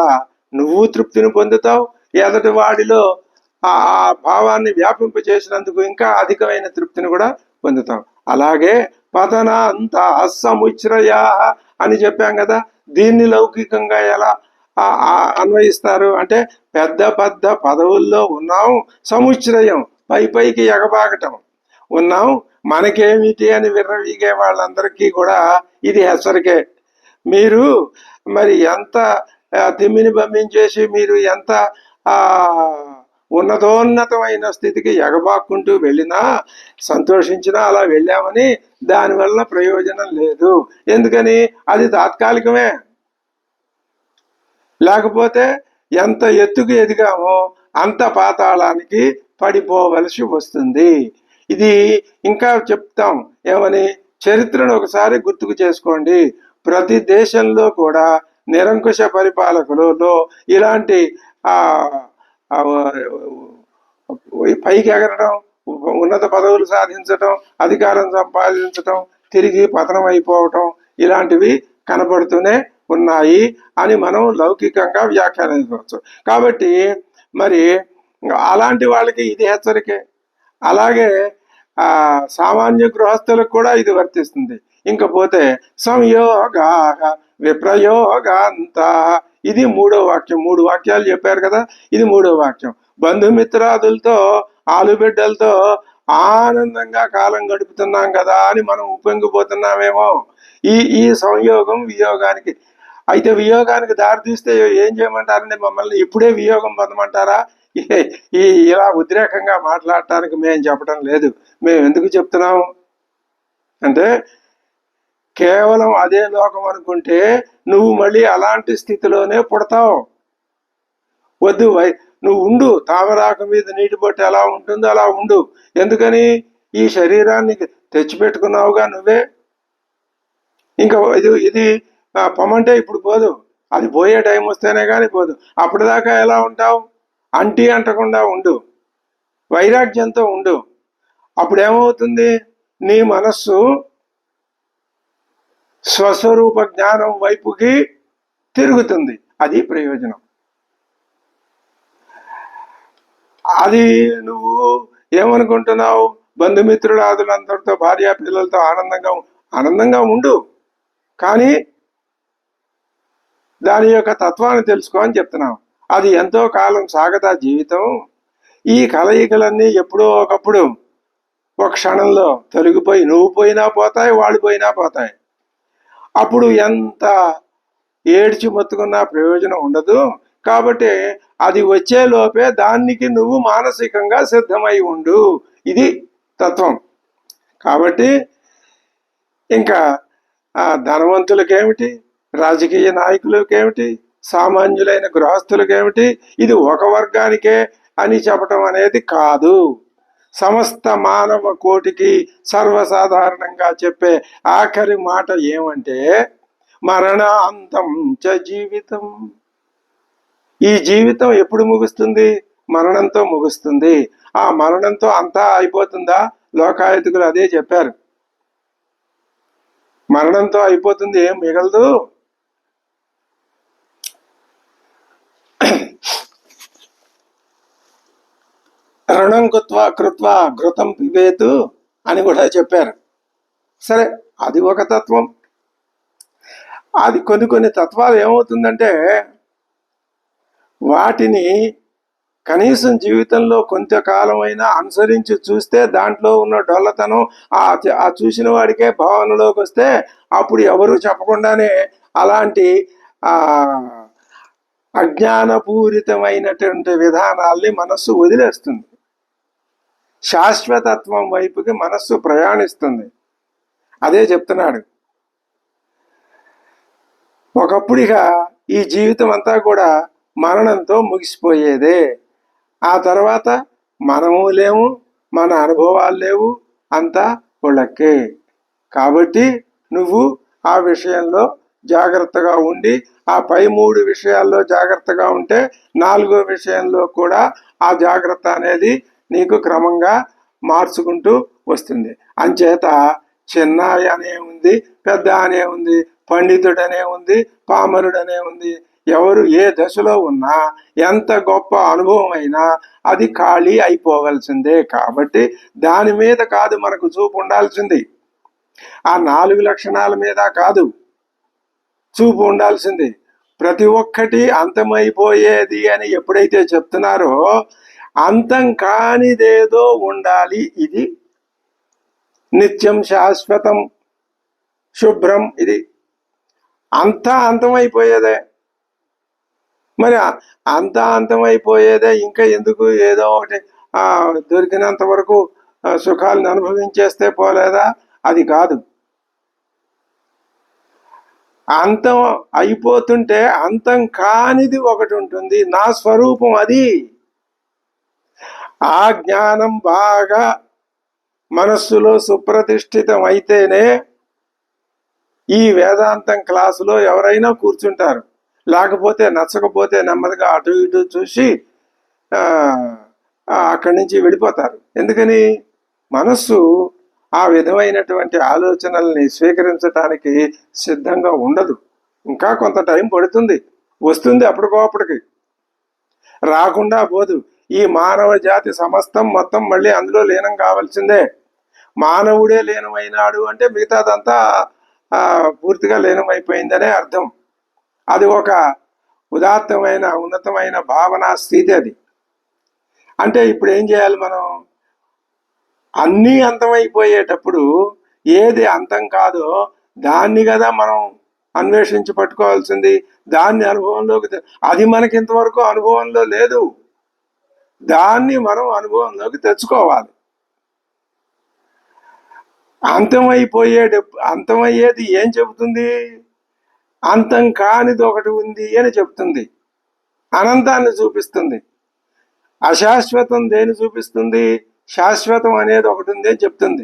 నువ్వు తృప్తిని పొందుతావు, ఎదటి వాడిలో ఆ భావాన్ని వ్యాపింపచేసినందుకు ఇంకా అధికమైన తృప్తిని కూడా పొందుతావు. అలాగే పతన అంత అసముచ్రయా అని చెప్పాం కదా. దీన్ని లౌకికంగా ఎలా అన్వయిస్తారు అంటే, పెద్ద పెద్ద పదవుల్లో ఉన్నాం, సముచ్రయం పైకి ఎగబాగటం ఉన్నాం, మనకేమిటి అని విర్రవీగే వాళ్ళందరికీ కూడా ఇది హెచ్చరికే. మీరు మరి ఎంత తిమ్మిని పంపించేసి మీరు ఎంత ఉన్నతోన్నతమైన స్థితికి ఎగబాక్కుంటూ వెళ్ళినా, సంతోషించినా అలా వెళ్ళామని దానివల్ల ప్రయోజనం లేదు. ఎందుకని? అది తాత్కాలికమే. లేకపోతే ఎంత ఎత్తుకు ఎదిగామో అంత పాతాళానికి పడిపోవలసి వస్తుంది. ఇది ఇంకా చెప్తాం ఏమని, చరిత్రను ఒకసారి గుర్తుకు చేసుకోండి. ప్రతి దేశంలో కూడా నిరంకుశ పరిపాలకులలో ఇలాంటి పైకి ఎగరడం, ఉన్నత పదవులు సాధించటం, అధికారం సంపాదించటం, తిరిగి పతనం అయిపోవటం, ఇలాంటివి కనబడుతూనే ఉన్నాయి అని మనం లౌకికంగా వ్యాఖ్యానించవచ్చు. కాబట్టి మరి అలాంటి వాళ్ళకి ఇది హెచ్చరికే. అలాగే సామాన్య గృహస్థులకు కూడా ఇది వర్తిస్తుంది. ఇంకపోతే సంయోగా విప్రయోగాంత, ఇది 3వ వాక్యం. 3 వాక్యాలు చెప్పారు కదా, ఇది 3వ వాక్యం. బంధుమిత్రాదులతో, ఆలుబిడ్డలతో ఆనందంగా కాలం గడుపుతున్నాం కదా అని మనం ఉప్పొంగిపోతున్నామేమో. ఈ ఈ సంయోగం వియోగానికి. అయితే వియోగానికి దారి తీస్తే ఏం చేయమంటారండి? మమ్మల్ని ఇప్పుడే వియోగం పొందమంటారా? ఈ ఇలా ఉద్రేకంగా మాట్లాడటానికి మేము చెప్పడం లేదు. మేము ఎందుకు చెప్తున్నాము అంటే, కేవలం అదే లోకం అనుకుంటే నువ్వు మళ్ళీ అలాంటి స్థితిలోనే పుడతావు. వద్దు, నువ్వు ఉండు, తామరాకు మీద నీటి బొట్టు ఎలా ఉంటుందో అలా ఉండు. ఎందుకని? ఈ శరీరాన్ని తెచ్చిపెట్టుకున్నావుగా నువ్వే. ఇంకా ఇది పొమ్మంటే ఇప్పుడు పోదు, అది పోయే టైం వస్తేనే కానీ పోదు. అప్పటిదాకా ఎలా ఉంటావు? అంటకుండా ఉండు, వైరాగ్యంతో ఉండు. అప్పుడేమవుతుంది? నీ మనస్సు స్వస్వరూప జ్ఞానం వైపుకి తిరుగుతుంది. అది ప్రయోజనం. అది నువ్వు ఏమనుకుంటున్నావు? బంధుమిత్రులాదులందరితో, భార్యా పిల్లలతో ఆనందంగా ఉండు, కానీ దాని యొక్క తత్వాన్ని తెలుసుకో అని చెప్తున్నావు. అది ఎంతో కాలం సాగదా జీవితం. ఈ కలయికలన్నీ ఎప్పుడో ఒకప్పుడు ఒక క్షణంలో తొలగిపోయి నువ్వు పోయినా పోతాయి, వాళ్ళు పోయినా పోతాయి. అప్పుడు ఎంత ఏడ్చి మొత్తుకున్నా ప్రయోజనం ఉండదు. కాబట్టి అది వచ్చే లోపే దానికి నువ్వు మానసికంగా సిద్ధమై ఉండు. ఇది తత్వం. కాబట్టి ఇంకా ధనవంతులకేమిటి, రాజకీయ నాయకులకేమిటి, సామాన్యులైన గృహస్థులకేమిటి, ఇది ఒక వర్గానికే అని చెప్పటం అనేది కాదు. సమస్త మానవ కోటికి సర్వసాధారణంగా చెప్పే ఆఖరి మాట ఏమంటే, మరణాంతం చ జీవితం. ఈ జీవితం ఎప్పుడు ముగుస్తుంది? మరణంతో ముగుస్తుంది. ఆ మరణంతో అంతా అయిపోతుందా? లోకాయతికులు అదే చెప్పారు. మరణంతో అయిపోతుంది, ఏం మిగలదు. రుణం కృత్వా ఘృతం పిబేతు అని కూడా చెప్పారు. సరే, అది ఒక తత్వం. అది కొన్ని తత్వాలు ఏమవుతుందంటే, వాటిని కనీసం జీవితంలో కొంతకాలమైనా అనుసరించి చూస్తే దాంట్లో ఉన్న డొల్లతనం ఆ చూసిన వాడికే భావనలోకి వస్తే అప్పుడు ఎవరు చెప్పకుండానే అలాంటి అజ్ఞానపూరితమైనటువంటి విధానాల్ని మనస్సు వదిలేస్తుంది. శాశ్వతత్వం వైపుకి మనస్సు ప్రయాణిస్తుంది. అదే చెప్తున్నాడు. ఒకప్పుడిగా ఈ జీవితం అంతా కూడా మరణంతో ముగిసిపోయేదే. ఆ తర్వాత మనము లేవు, మన అనుభవాలు లేవు, అంతా వాళ్ళకే. కాబట్టి నువ్వు ఆ విషయంలో జాగ్రత్తగా ఉండి, ఆ పై 3 విషయాల్లో జాగ్రత్తగా ఉంటే 4వ విషయంలో కూడా ఆ జాగ్రత్త అనేది నీకు క్రమంగా మార్చుకుంటూ వస్తుంది. అంచేత చిన్న అనే ఉంది, పెద్ద అనే ఉంది, పండితుడనే ఉంది, పామరుడనే ఉంది. ఎవరు ఏ దశలో ఉన్నా, ఎంత గొప్ప అనుభవం అయినా అది ఖాళీ అయిపోవలసిందే. కాబట్టి దాని మీద కాదు మనకు చూపు ఉండాల్సింది, ఆ 4 లక్షణాల మీద కాదు చూపు ఉండాల్సింది. ప్రతి ఒక్కటి అంతమైపోయేది అని ఎప్పుడైతే చెప్తున్నారో, అంతం కానిదేదో ఉండాలి. ఇది నిత్యం, శాశ్వతం, శుభ్రం. ఇది అంతా అంతమైపోయేదే. మరి అంతా అంతమైపోయేదే ఇంకా ఎందుకు? ఏదో ఒకటి దొరికినంత వరకు సుఖాలను అనుభవించేస్తే పోలేదా? అది కాదు. అంతం అయిపోతుంటే అంతం కానిది ఒకటి ఉంటుంది, నా స్వరూపం అది. ఆ జ్ఞానం బాగా మనస్సులో సుప్రతిష్ఠితం అయితేనే ఈ వేదాంతం క్లాసులో ఎవరైనా కూర్చుంటారు. లేకపోతే నచ్చకపోతే నెమ్మదిగా అటు ఇటు చూసి అక్కడి నుంచి వెళ్ళిపోతారు. ఎందుకని? మనస్సు ఆ విధమైనటువంటి ఆలోచనల్ని స్వీకరించటానికి సిద్ధంగా ఉండదు. ఇంకా కొంత టైం పడుతుంది, వస్తుంది అప్పటికోప్పటికి, రాకుండా పోదు. ఈ మానవ జాతి సమస్తం మొత్తం మళ్ళీ అందులో లీనం కావాల్సిందే. మానవుడే లీనమైనాడు అంటే మిగతాదంతా పూర్తిగా లీనమైపోయిందనే అర్థం. అది ఒక ఉదాత్తమైన ఉన్నతమైన భావనా స్థితి అది. అంటే ఇప్పుడు ఏం చేయాలి మనం? అన్నీ అంతమైపోయేటప్పుడు ఏది అంతం కాదో దాన్ని కదా మనం అన్వేషించి పట్టుకోవాల్సింది. దాన్ని అనుభవంలోకి, అది మనకి ఇంతవరకు అనుభవంలో లేదు, దాన్ని మనం అనుభవంలోకి తెచ్చుకోవాలి. అంతమయ్యేది ఏం చెబుతుంది? అంతం కానిది ఒకటి ఉంది అని చెప్తుంది, అనంతాన్ని చూపిస్తుంది. అశాశ్వతం దేని చూపిస్తుంది? శాశ్వతం అనేది ఒకటి ఉంది అని చెప్తుంది.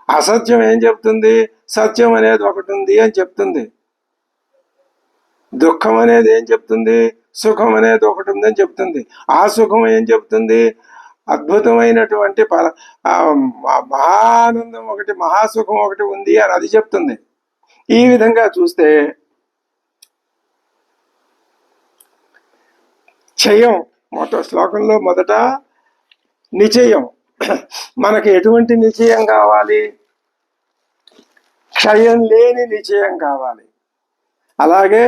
అసత్యం ఏం చెప్తుంది? సత్యం అనేది ఒకటి ఉంది అని చెప్తుంది. దుఃఖం అనేది ఏం చెప్తుంది? సుఖం అనేది ఒకటి ఉంది అని చెప్తుంది. ఆ సుఖం ఏం చెప్తుంది? అద్భుతమైనటువంటి మహానందం ఒకటి, మహాసుఖం ఒకటి ఉంది అని అది చెప్తుంది. ఈ విధంగా చూస్తే క్షయం శ్లోకంలో మొదట నిశ్చయం. మనకి ఎటువంటి నిశ్చయం కావాలి? క్షయం లేని నిశ్చయం కావాలి. అలాగే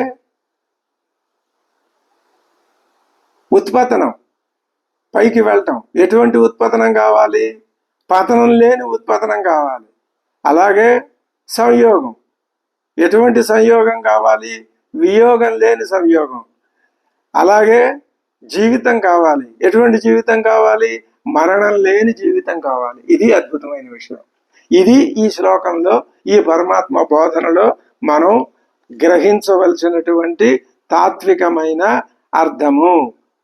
ఉత్పతనం, పైకి వెళ్ళటం, ఎటువంటి ఉత్పతనం కావాలి? పతనం లేని ఉత్పతనం కావాలి. అలాగే సంయోగం, ఎటువంటి సంయోగం కావాలి? వియోగం లేని సంయోగం. అలాగే జీవితం కావాలి, ఎటువంటి జీవితం కావాలి? మరణం లేని జీవితం కావాలి. ఇది అద్భుతమైన విషయం. ఇది ఈ శ్లోకంలో, ఈ పరమాత్మ బోధనలో మనం గ్రహించవలసినటువంటి తాత్వికమైన అర్థము.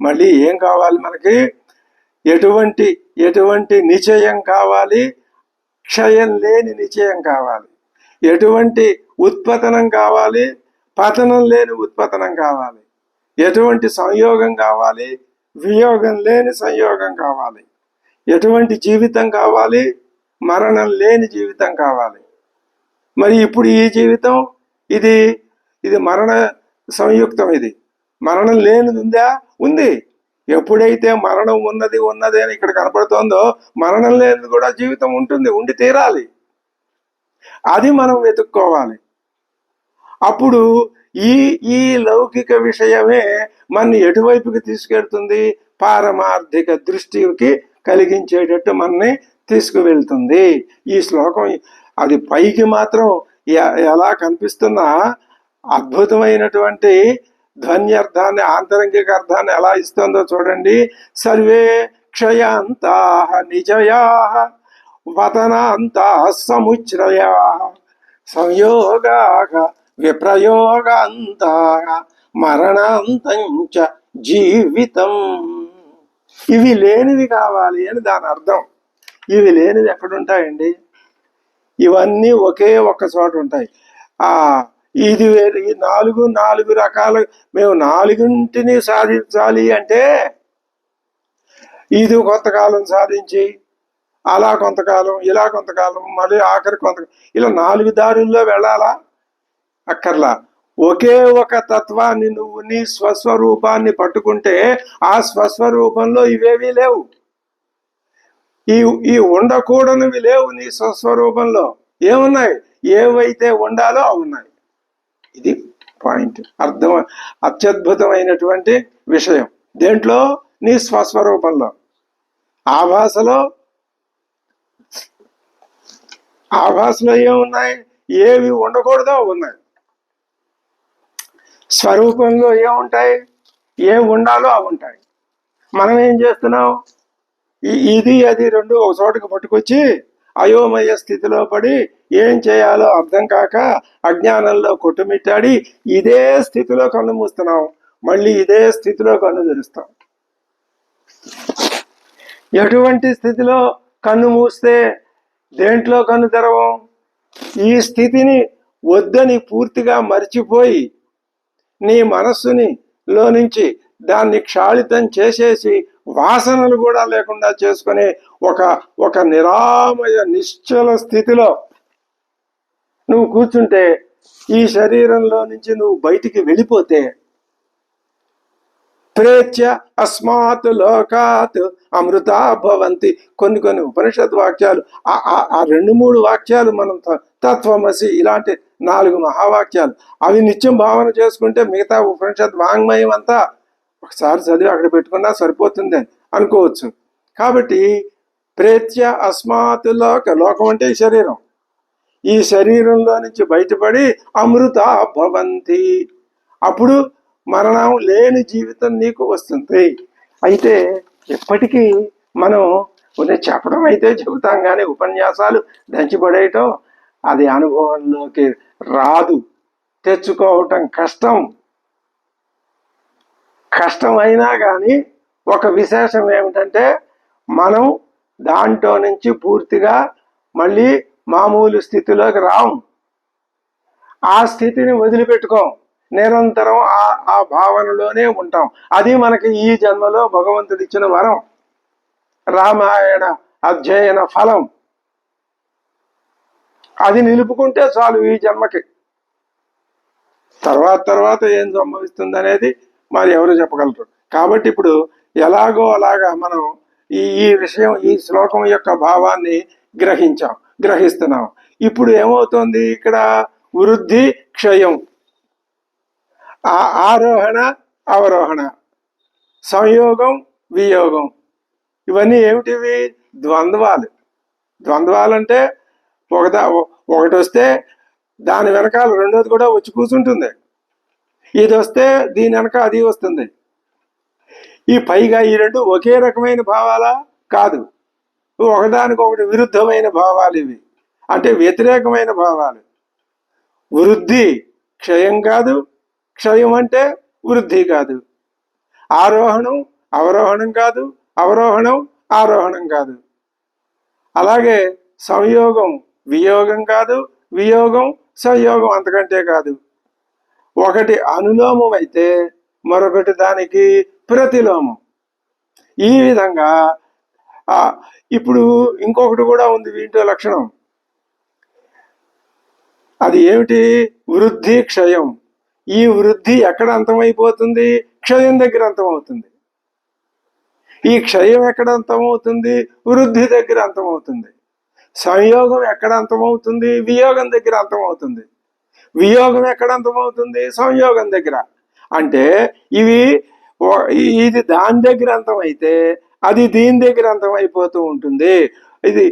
మళ్ళీ ఏం కావాలి మనకి? ఎటువంటి నిశ్చయం కావాలి? క్షయం లేని నిశ్చయం కావాలి. ఎటువంటి ఉత్పతనం కావాలి? పతనం లేని ఉత్పతనం కావాలి. ఎటువంటి సంయోగం కావాలి? వియోగం లేని సంయోగం కావాలి. ఎటువంటి జీవితం కావాలి? మరణం లేని జీవితం కావాలి. మరి ఇప్పుడు ఈ జీవితం ఇది మరణ సంయుక్తం. ఇది మరణం లేనిది ఉందా? ఉంది. ఎప్పుడైతే మరణం ఉన్నది అని ఇక్కడ కనపడుతోందో, మరణం లేనిది కూడా జీవితం ఉంటుంది, ఉండి తీరాలి. అది మనం వెతుక్కోవాలి. అప్పుడు ఈ లౌకిక విషయమే మన ఎటువైపుకి తీసుకెళ్తుంది? పారమార్థిక దృష్టికి కలిగించేటట్టు మనని తీసుకువెళ్తుంది. ఈ శ్లోకం అది పైకి మాత్రం ఎలా కనిపిస్తున్నా అద్భుతమైనటువంటి ధ్వన్యర్థాన్ని, ఆంతరంగిక అర్థాన్ని ఎలా ఇస్తుందో చూడండి. సర్వే క్షయాంతా నిజయా వతనాంతా సముచ్రయా సంయోగా విప్రయోగాంతా మరణాంతంచ జీవితం. ఇవి లేనివి కావాలి అని దాని అర్థం. ఇవి లేనివి ఎక్కడుంటాయండి? ఇవన్నీ ఒకే ఒక్క చోట ఉంటాయి. ఇది వేరు. ఈ నాలుగు రకాలు మేము నాలుగింటిని సాధించాలి అంటే ఇది కొంతకాలం సాధించి, అలా కొంతకాలం, ఇలా కొంతకాలం, మళ్ళీ ఆఖరి ఇలా 4 దారుల్లో వెళ్ళాలా? అక్కర్లా. ఒకే ఒక తత్వాన్ని నువ్వు నీ స్వస్వరూపాన్ని పట్టుకుంటే ఆ స్వస్వరూపంలో ఇవేవీ లేవు. ఈ ఉండకూడనివి లేవు. నీ స్వస్వరూపంలో ఏమున్నాయి? ఏవైతే ఉండాలో అవి ఉన్నాయి. ఇది పాయింట్. అత్యద్భుతమైనటువంటి విషయం. దేంట్లో? నీ స్వస్వరూపంలో. ఆభాసలో ఏమున్నాయి? ఏవి ఉండకూడదో ఉన్నాయి. స్వరూపంలో ఏముంటాయి? ఏ ఉండాలో అవి ఉంటాయి. మనం ఏం చేస్తున్నాం? ఇది అది రెండు ఒక చోటకు పట్టుకొచ్చి అయోమయ స్థితిలో పడి ఏం చేయాలో అర్థం కాక అజ్ఞానంలో కొట్టుమిట్టాడి ఇదే స్థితిలో కన్ను మూస్తున్నాం, మళ్ళీ ఇదే స్థితిలో కన్ను తెరుస్తాం. ఎటువంటి స్థితిలో కన్ను మూస్తే దేంట్లో కన్ను తెరవం? ఈ స్థితిని వద్దని పూర్తిగా మర్చిపోయి నీ మనస్సుని లో నుంచి దాన్ని క్షాళితం చేసేసి వాసనలు కూడా లేకుండా చేసుకుని ఒక నిరామయ నిశ్చల స్థితిలో నువ్వు కూర్చుంటే, ఈ శరీరంలో నుంచి నువ్వు బయటికి వెళ్ళిపోతే, ప్రేత్య అస్మాత్ లోకాత్ అమృతా భవంతి. కొన్ని ఉపనిషత్ వాక్యాలు, ఆ 2-3 వాక్యాలు మనం తత్వమసి ఇలాంటి 4 మహావాక్యాలు అవి నిత్యం భావన చేసుకుంటే మిగతా ఉపనిషత్ వాంగ్మయం అంతా ఒకసారి చదివి అక్కడ పెట్టుకున్నా సరిపోతుంది అనుకోవచ్చు. కాబట్టి ప్రేత్య అస్మాత్ లోకం అంటే ఈ శరీరం, ఈ శరీరంలో నుంచి బయటపడి అమృత భవంతి, అప్పుడు మరణం లేని జీవితం నీకు వస్తుంది. అయితే ఎప్పటికీ మనం చెప్పడం అయితే చెబుతాం కానీ ఉపన్యాసాలు దంచిపడేయటం అది అనుభవంలోకి రాదు, తెచ్చుకోవటం కష్టమైనా కానీ ఒక విశేషం ఏమిటంటే మనం దాంట్లో నుంచి పూర్తిగా మళ్ళీ మామూలు స్థితిలోకి రాము, ఆ స్థితిని వదిలిపెట్టుకోం, నిరంతరం ఆ భావనలోనే ఉంటాం. అది మనకి ఈ జన్మలో భగవంతుడు ఇచ్చిన వరం, రామాయణ అధ్యయన ఫలం. అది నిలుపుకుంటే చాలు ఈ జన్మకి. తర్వాత ఏం సంభవిస్తుంది అనేది మరి ఎవరు చెప్పగలరు. కాబట్టి ఇప్పుడు ఎలాగో అలాగా మనం ఈ విషయం, ఈ శ్లోకం యొక్క భావాన్ని గ్రహిస్తున్నాం. ఇప్పుడు ఏమవుతుంది ఇక్కడ? వృద్ధి క్షయం, ఆరోహణ అవరోహణ, సంయోగం వియోగం, ఇవన్నీ ఏమిటివి? ద్వంద్వాలు అంటే ఒకటి వస్తే దాని వెనకాల రెండోది కూడా వచ్చి కూర్చుంటుంది, ఇది వస్తే దీని వెనక అది వస్తుంది. ఈ పైగా ఈ రెండు ఒకే రకమైన భావాలా? కాదు, ఒకదానికొకటి విరుద్ధమైన భావాలు ఇవి, అంటే వ్యతిరేకమైన భావాలు. వృద్ధి క్షయం కాదు, క్షయం అంటే వృద్ధి కాదు. ఆరోహణం అవరోహణం కాదు, అవరోహణం ఆరోహణం కాదు. అలాగే సంయోగం వియోగం కాదు, వియోగం సంయోగం అంతకంటే కాదు. ఒకటి అనులోమం అయితే మరొకటి దానికి ప్రతిలోమం. ఈ విధంగా ఇప్పుడు ఇంకొకటి కూడా ఉంది వీటిలో లక్షణం. అది ఏమిటి? వృద్ధి క్షయం. ఈ వృద్ధి ఎక్కడ అంతమైపోతుంది? క్షయం దగ్గర అంతమవుతుంది. ఈ క్షయం ఎక్కడ అంతమవుతుంది? వృద్ధి దగ్గర అంతమవుతుంది. సంయోగం ఎక్కడ అంతమవుతుంది? వియోగం దగ్గర అంతమవుతుంది. వియోగం ఎక్కడ అంతమవుతుంది? సంయోగం దగ్గర. అంటే ఇది దాని దగ్గర అంతమైతే అది దీని దగ్గర అంతమైపోతూ ఉంటుంది. ఇది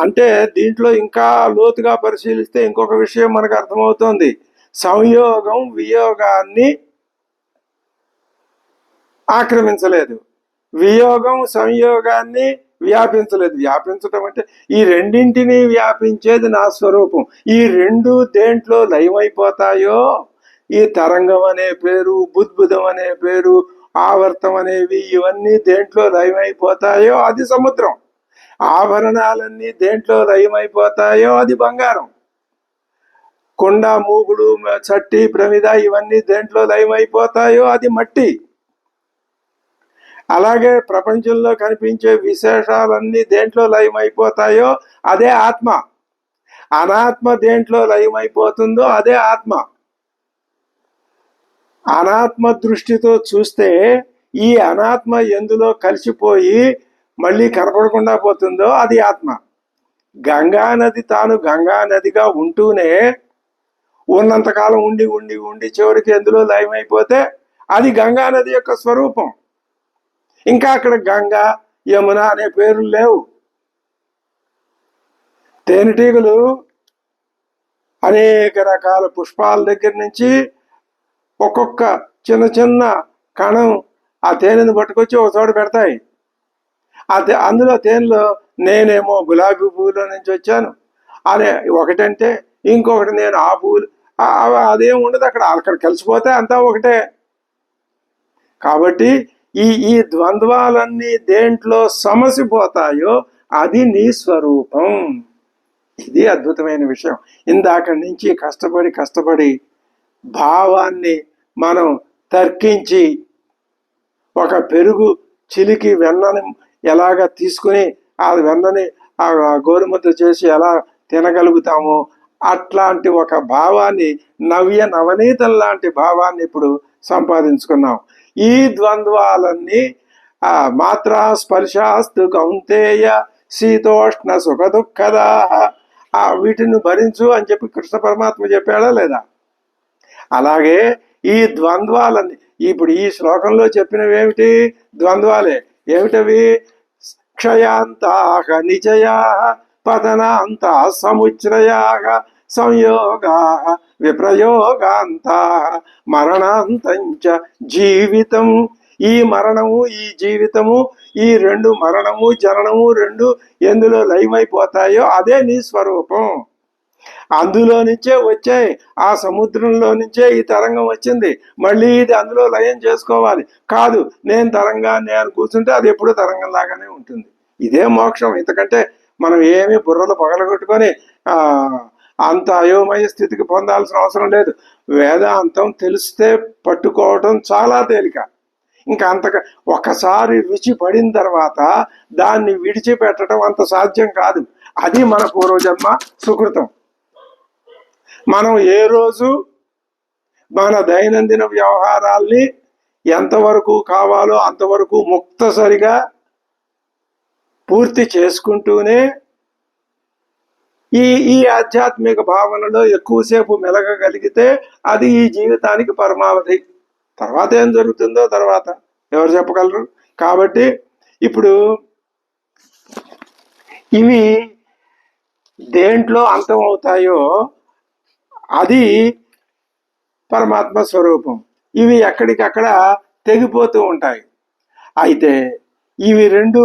అంటే దీంట్లో ఇంకా లోతుగా పరిశీలిస్తే ఇంకొక విషయం మనకు అర్థమవుతోంది. సంయోగం వియోగాన్ని ఆక్రమించలేదు, వియోగం సంయోగాన్ని వ్యాపించలేదు. వ్యాపించటం అంటే ఈ రెండింటినీ వ్యాపించేది నా స్వరూపం. ఈ రెండు దేంట్లో లయమైపోతాయో, ఈ తరంగం అనే పేరు, బుద్బుదం అనే పేరు, ఆవర్తం అనేవి, ఇవన్నీ దేంట్లో లయమైపోతాయో అది సముద్రం. ఆభరణాలన్నీ దేంట్లో లయమైపోతాయో అది బంగారం. కొండ, మూగుడు, చట్టి, ప్రమిద ఇవన్నీ దేంట్లో లయమైపోతాయో అది మట్టి. అలాగే ప్రపంచంలో కనిపించే విశేషాలన్నీ దేంట్లో లయమైపోతాయో అదే ఆత్మ. అనాత్మ దేంట్లో లయమైపోతుందో అదే ఆత్మ. అనాత్మ దృష్టితో చూస్తే ఈ అనాత్మ ఎందులో కలిసిపోయి మళ్ళీ కనపడకుండా పోతుందో అది ఆత్మ. గంగా నది తాను గంగా నదిగా ఉంటూనే ఉన్నంతకాలం ఉండి ఉండి ఉండి చివరికి ఎందులో లయమైపోతే అది గంగా నది యొక్క స్వరూపం. ఇంకా అక్కడ గంగా, యమున అనే పేర్లు లేవు. తేనెటీగలు అనేక రకాల పుష్పాల దగ్గర నుంచి ఒక్కొక్క చిన్న చిన్న కణం ఆ తేనెను పట్టుకొచ్చి ఒక చోట పెడతాయి. అందులో తేనెలో నేనేమో గులాబీ పువ్వులో నుంచి వచ్చాను అనే ఒకటంటే, ఇంకొకటి నేను ఆ పువ్వులు, అదేం ఉండదు అక్కడ కలిసిపోతే అంతా ఒకటే. కాబట్టి ఈ ద్వంద్వాలన్నీ దేంట్లో సమసిపోతాయో అది నీ స్వరూపం. ఇది అద్భుతమైన విషయం. ఇందాక నుంచి కష్టపడి భావాన్ని మనం తర్కించి ఒక పెరుగు చిలికి వెన్నని ఎలాగ తీసుకుని ఆ వెన్నని ఆ గోరుముద్ద చేసి ఎలా తినగలుగుతామో అట్లాంటి ఒక భావాన్ని, నవనీతం లాంటి భావాన్ని ఇప్పుడు సంపాదించుకున్నాం. ఈ ద్వంద్వాలన్నీ మాత్రా స్పర్శాస్తు కౌంతేయ శీతోష్ణ సుఖ దుఃఖదా, వీటిని భరించు అని చెప్పి కృష్ణ పరమాత్మ చెప్పాడా లేదా? అలాగే ఈ ద్వంద్వాలన్నీ ఇప్పుడు ఈ శ్లోకంలో చెప్పినవి ఏమిటి? ద్వంద్వాలే. ఏమిటవి? క్షయాంతాః నిచయాః పతనాంతాః సముచ్రయాః సంయోగాః విప్రయోగాంతాః మరణాంతంచ జీవితం. ఈ మరణము ఈ జీవితము ఈ రెండు, మరణము జననము రెండు ఎందులో లయమైపోతాయో అదే నీ స్వరూపం. అందులో నుంచే వచ్చాయి, ఆ సముద్రంలో నుంచే ఈ తరంగం వచ్చింది. మళ్ళీ ఇది అందులో లయం చేసుకోవాలి కాదు. నేను తరంగాన్ని నేను కూర్చుంటే అది ఎప్పుడూ తరంగం లాగానే ఉంటుంది. ఇదే మోక్షం. ఇంతకంటే మనం ఏమి బుర్రలు పగలగొట్టుకొని అంత అయోమయ స్థితికి పొందాల్సిన అవసరం లేదు. వేదాంతం తెలిస్తే పట్టుకోవటం చాలా తేలిక. ఇంకా ఒకసారి రుచి పడిన తర్వాత దాన్ని విడిచిపెట్టడం అంత సాధ్యం కాదు. అది మన పూర్వజన్మ సుకృతం. మనం ఏ రోజు మన దైనందిన వ్యవహారాల్ని ఎంతవరకు కావాలో అంతవరకు ముక్తసరిగా పూర్తి చేసుకుంటూనే ఈ ఆధ్యాత్మిక భావనలో ఎక్కువసేపు మెలగగలిగితే అది ఈ జీవితానికి పరమావధి. తర్వాత ఏం జరుగుతుందో తర్వాత ఎవరు చెప్పగలరు? కాబట్టి ఇప్పుడు ఇవి దేంట్లో అంతం అవుతాయో అది పరమాత్మ స్వరూపం. ఇవి ఎక్కడికక్కడ తెగిపోతూ ఉంటాయి. అయితే ఇవి రెండు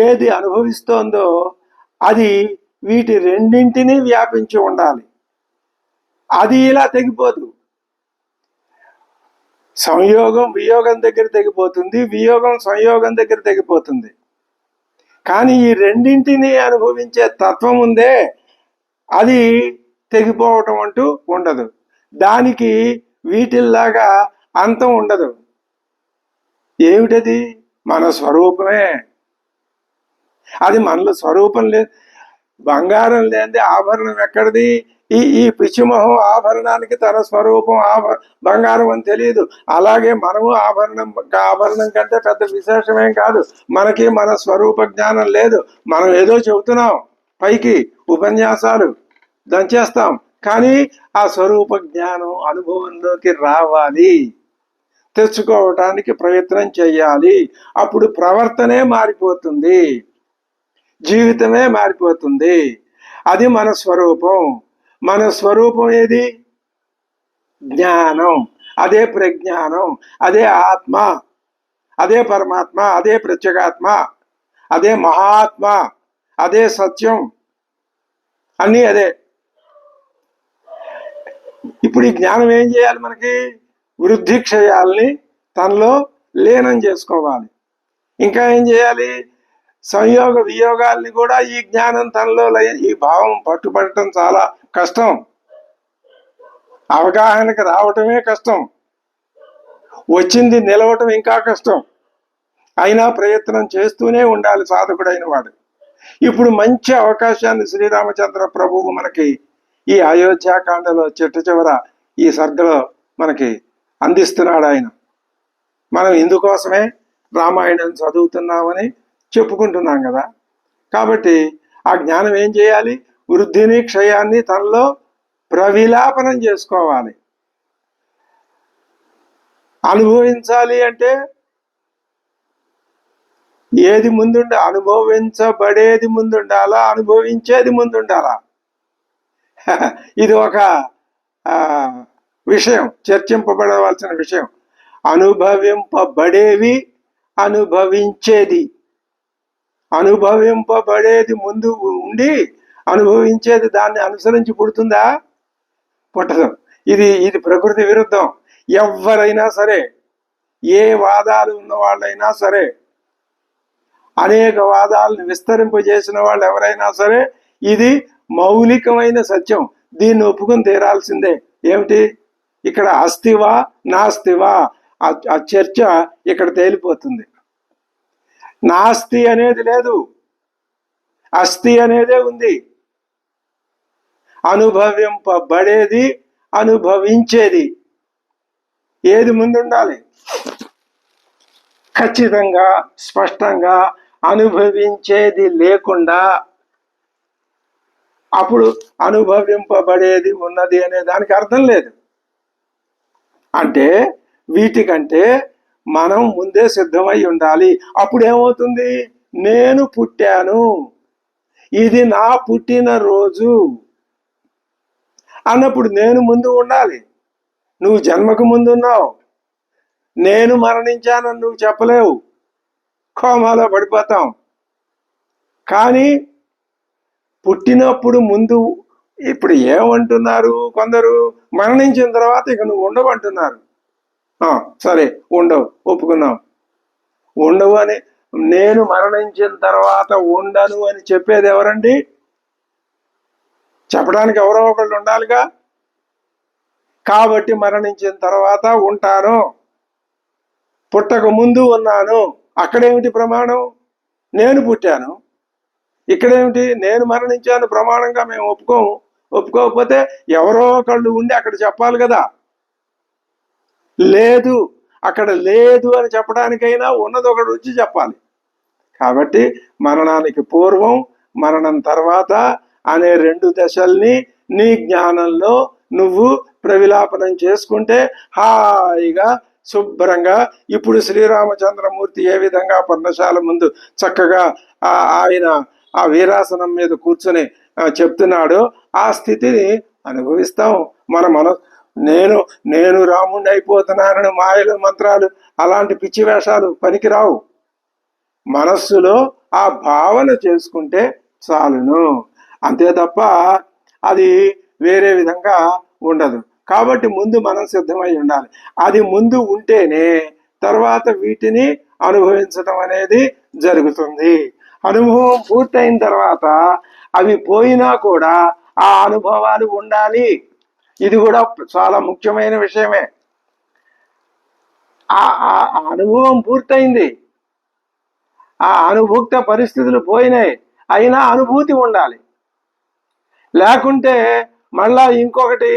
ఏది అనుభవిస్తోందో అది వీటి రెండింటినీ వ్యాపించి ఉండాలి. అది ఇలా తెగిపోదు. సంయోగం వియోగం దగ్గర తెగిపోతుంది, వియోగం సంయోగం దగ్గర తెగిపోతుంది. కానీ ఈ రెండింటినీ అనుభవించే తత్వం ఉందే, అది తెగిపోవటం అంటూ ఉండదు. దానికి వీటిల్లాగా అంతం ఉండదు. ఏమిటది? మన స్వరూపమే. అది మనలో స్వరూపం లేదు. బంగారం లేనిదే ఆభరణం ఎక్కడిది? ఈ పిచ్చిమొహం ఆభరణానికి తన స్వరూపం బంగారం అని తెలియదు. అలాగే మనము ఆభరణం కంటే పెద్ద విశేషమేం కాదు. మనకి మన స్వరూప జ్ఞానం లేదు. మనం ఏదో చెబుతున్నాం, పైకి ఉపన్యాసాలు దంచేస్తాం, కానీ ఆ స్వరూప జ్ఞానం అనుభవంలోకి రావాలి, తెచ్చుకోవటానికి ప్రయత్నం చెయ్యాలి. అప్పుడు ప్రవర్తనే మారిపోతుంది, జీవితమే మారిపోతుంది. అది మన స్వరూపం. మన స్వరూపం ఏది? జ్ఞానం. అదే ప్రజ్ఞానం, అదే ఆత్మ, అదే పరమాత్మ, అదే ప్రత్యేగాత్మ, అదే మహాత్మ, అదే సత్యం, అన్నీ అదే. ఇప్పుడు ఈ జ్ఞానం ఏం చేయాలి? మనకి వృద్ధి క్షయాల్ని తనలో లీనం చేసుకోవాలి. ఇంకా ఏం చేయాలి? సంయోగ వియోగాల్ని కూడా ఈ జ్ఞానం తనలో ఈ భావం పట్టుబడటం చాలా కష్టం. అవగాహనకి రావటమే కష్టం, వచ్చింది నిలవటం ఇంకా కష్టం. అయినా ప్రయత్నం చేస్తూనే ఉండాలి సాధకుడైన వాడు. ఇప్పుడు మంచి అవకాశాన్ని శ్రీరామచంద్ర ప్రభువు మనకి ఈ అయోధ్యాకాండలో చిట్ట ఈ సర్గలో మనకి అందిస్తున్నాడు. ఆయన మనం ఇందుకోసమే రామాయణం చదువుతున్నామని చెప్పుకుంటున్నాం కదా. కాబట్టి ఆ జ్ఞానం ఏం చేయాలి? వృద్ధిని క్షయాన్ని తనలో ప్రవిలాపనం చేసుకోవాలి. అనుభవించాలి అంటే ఏది ముందుండ? అనుభవించబడేది ముందుండాలా, అనుభవించేది ముందుండాలా? ఇది ఒక విషయం, చర్చింపబడవలసిన విషయం. అనుభవింపబడేవి, అనుభవించేది. అనుభవింపబడేది ముందు ఉండి అనుభవించేది దాన్ని అనుసరించి పుడుతుందా? పుట్టదు. ఇది ప్రకృతి విరుద్ధం. ఎవరైనా సరే, ఏ వాదాలు ఉన్న వాళ్ళైనా సరే, అనేక వాదాలను విస్తరింపజేసిన వాళ్ళు ఎవరైనా సరే, ఇది మౌలికమైన సత్యం. దీన్ని ఒప్పుకొని తీరాల్సిందే. ఏమిటి? ఇక్కడ అస్తివా నాస్తివా ఆ చర్చ ఇక్కడ తేలిపోతుంది. నాస్తి అనేది లేదు, అస్థి అనేదే ఉంది. అనుభవింపబడేది, అనుభవించేది, ఏది ముందుండాలి? ఖచ్చితంగా స్పష్టంగా అనుభవించేది లేకుండా అప్పుడు అనుభవింపబడేది ఉన్నది అనే దానికి అర్థం లేదు. అంటే వీటికంటే మనం ముందే సిద్ధమై ఉండాలి. అప్పుడు ఏమవుతుంది? నేను పుట్టాను, ఇది నా పుట్టినరోజు అన్నప్పుడు నేను ముందు ఉండాలి. నువ్వు జన్మకు ముందున్నావు, నేను మరణించానని నువ్వు చెప్పలేవు, కోమాలో పడిపోతాం. కానీ పుట్టినప్పుడు ముందు ఇప్పుడు ఏమంటున్నారు కొందరు, మరణించిన తర్వాత ఇక నువ్వు ఉండవంటున్నారు. సరే ఉండవు, ఒప్పుకున్నాం. ఉండవు అని, నేను మరణించిన తర్వాత ఉండను అని చెప్పేది ఎవరండి? చెప్పడానికి ఎవరో ఒకళ్ళు ఉండాలిగా. కాబట్టి మరణించిన తర్వాత ఉంటాను, పుట్టక ముందు ఉన్నాను. అక్కడేమిటి ప్రమాణం? నేను పుట్టాను. ఇక్కడేమిటి? నేను మరణించాను ప్రమాణంగా మేము ఒప్పుకోము. ఒప్పుకోకపోతే ఎవరో ఒకళ్ళు ఉండి అక్కడ చెప్పాలి కదా. లేదు, అక్కడ లేదు అని చెప్పడానికైనా ఉన్నది ఒకడు వచ్చి చెప్పాలి. కాబట్టి మరణానికి పూర్వం, మరణం తర్వాత అనే రెండు దశల్ని నీ జ్ఞానంలో నువ్వు ప్రవిలాపనం చేసుకుంటే హాయిగా శుభ్రంగా ఇప్పుడు శ్రీరామచంద్రమూర్తి ఏ విధంగా పర్ణశాల ముందు చక్కగా ఆయన ఆ వీరాసనం మీద కూర్చొని చెప్తున్నాడో ఆ స్థితిని అనుభవిస్తాం. మన నేను రాముణ్ణి అయిపోతున్నానని మాయలు మంత్రాలు అలాంటి పిచ్చి వేషాలు పనికిరావు. మనస్సులో ఆ భావన చేసుకుంటే చాలును, అంతే తప్ప అది వేరే విధంగా ఉండదు. కాబట్టి ముందు మనం సిద్ధమై ఉండాలి. అది ముందు ఉంటేనే తర్వాత వీటిని అనుభవించడం అనేది జరుగుతుంది. అనుభవం పూర్తయిన తర్వాత అవి పోయినా కూడా ఆ అనుభవాలు ఉండాలి. ఇది కూడా చాలా ముఖ్యమైన విషయమే. ఆ అనుభవం పూర్తయింది, ఆ అనుభూక్త పరిస్థితులు పోయినాయి, అయినా అనుభూతి ఉండాలి. లేకుంటే మళ్ళా ఇంకొకటి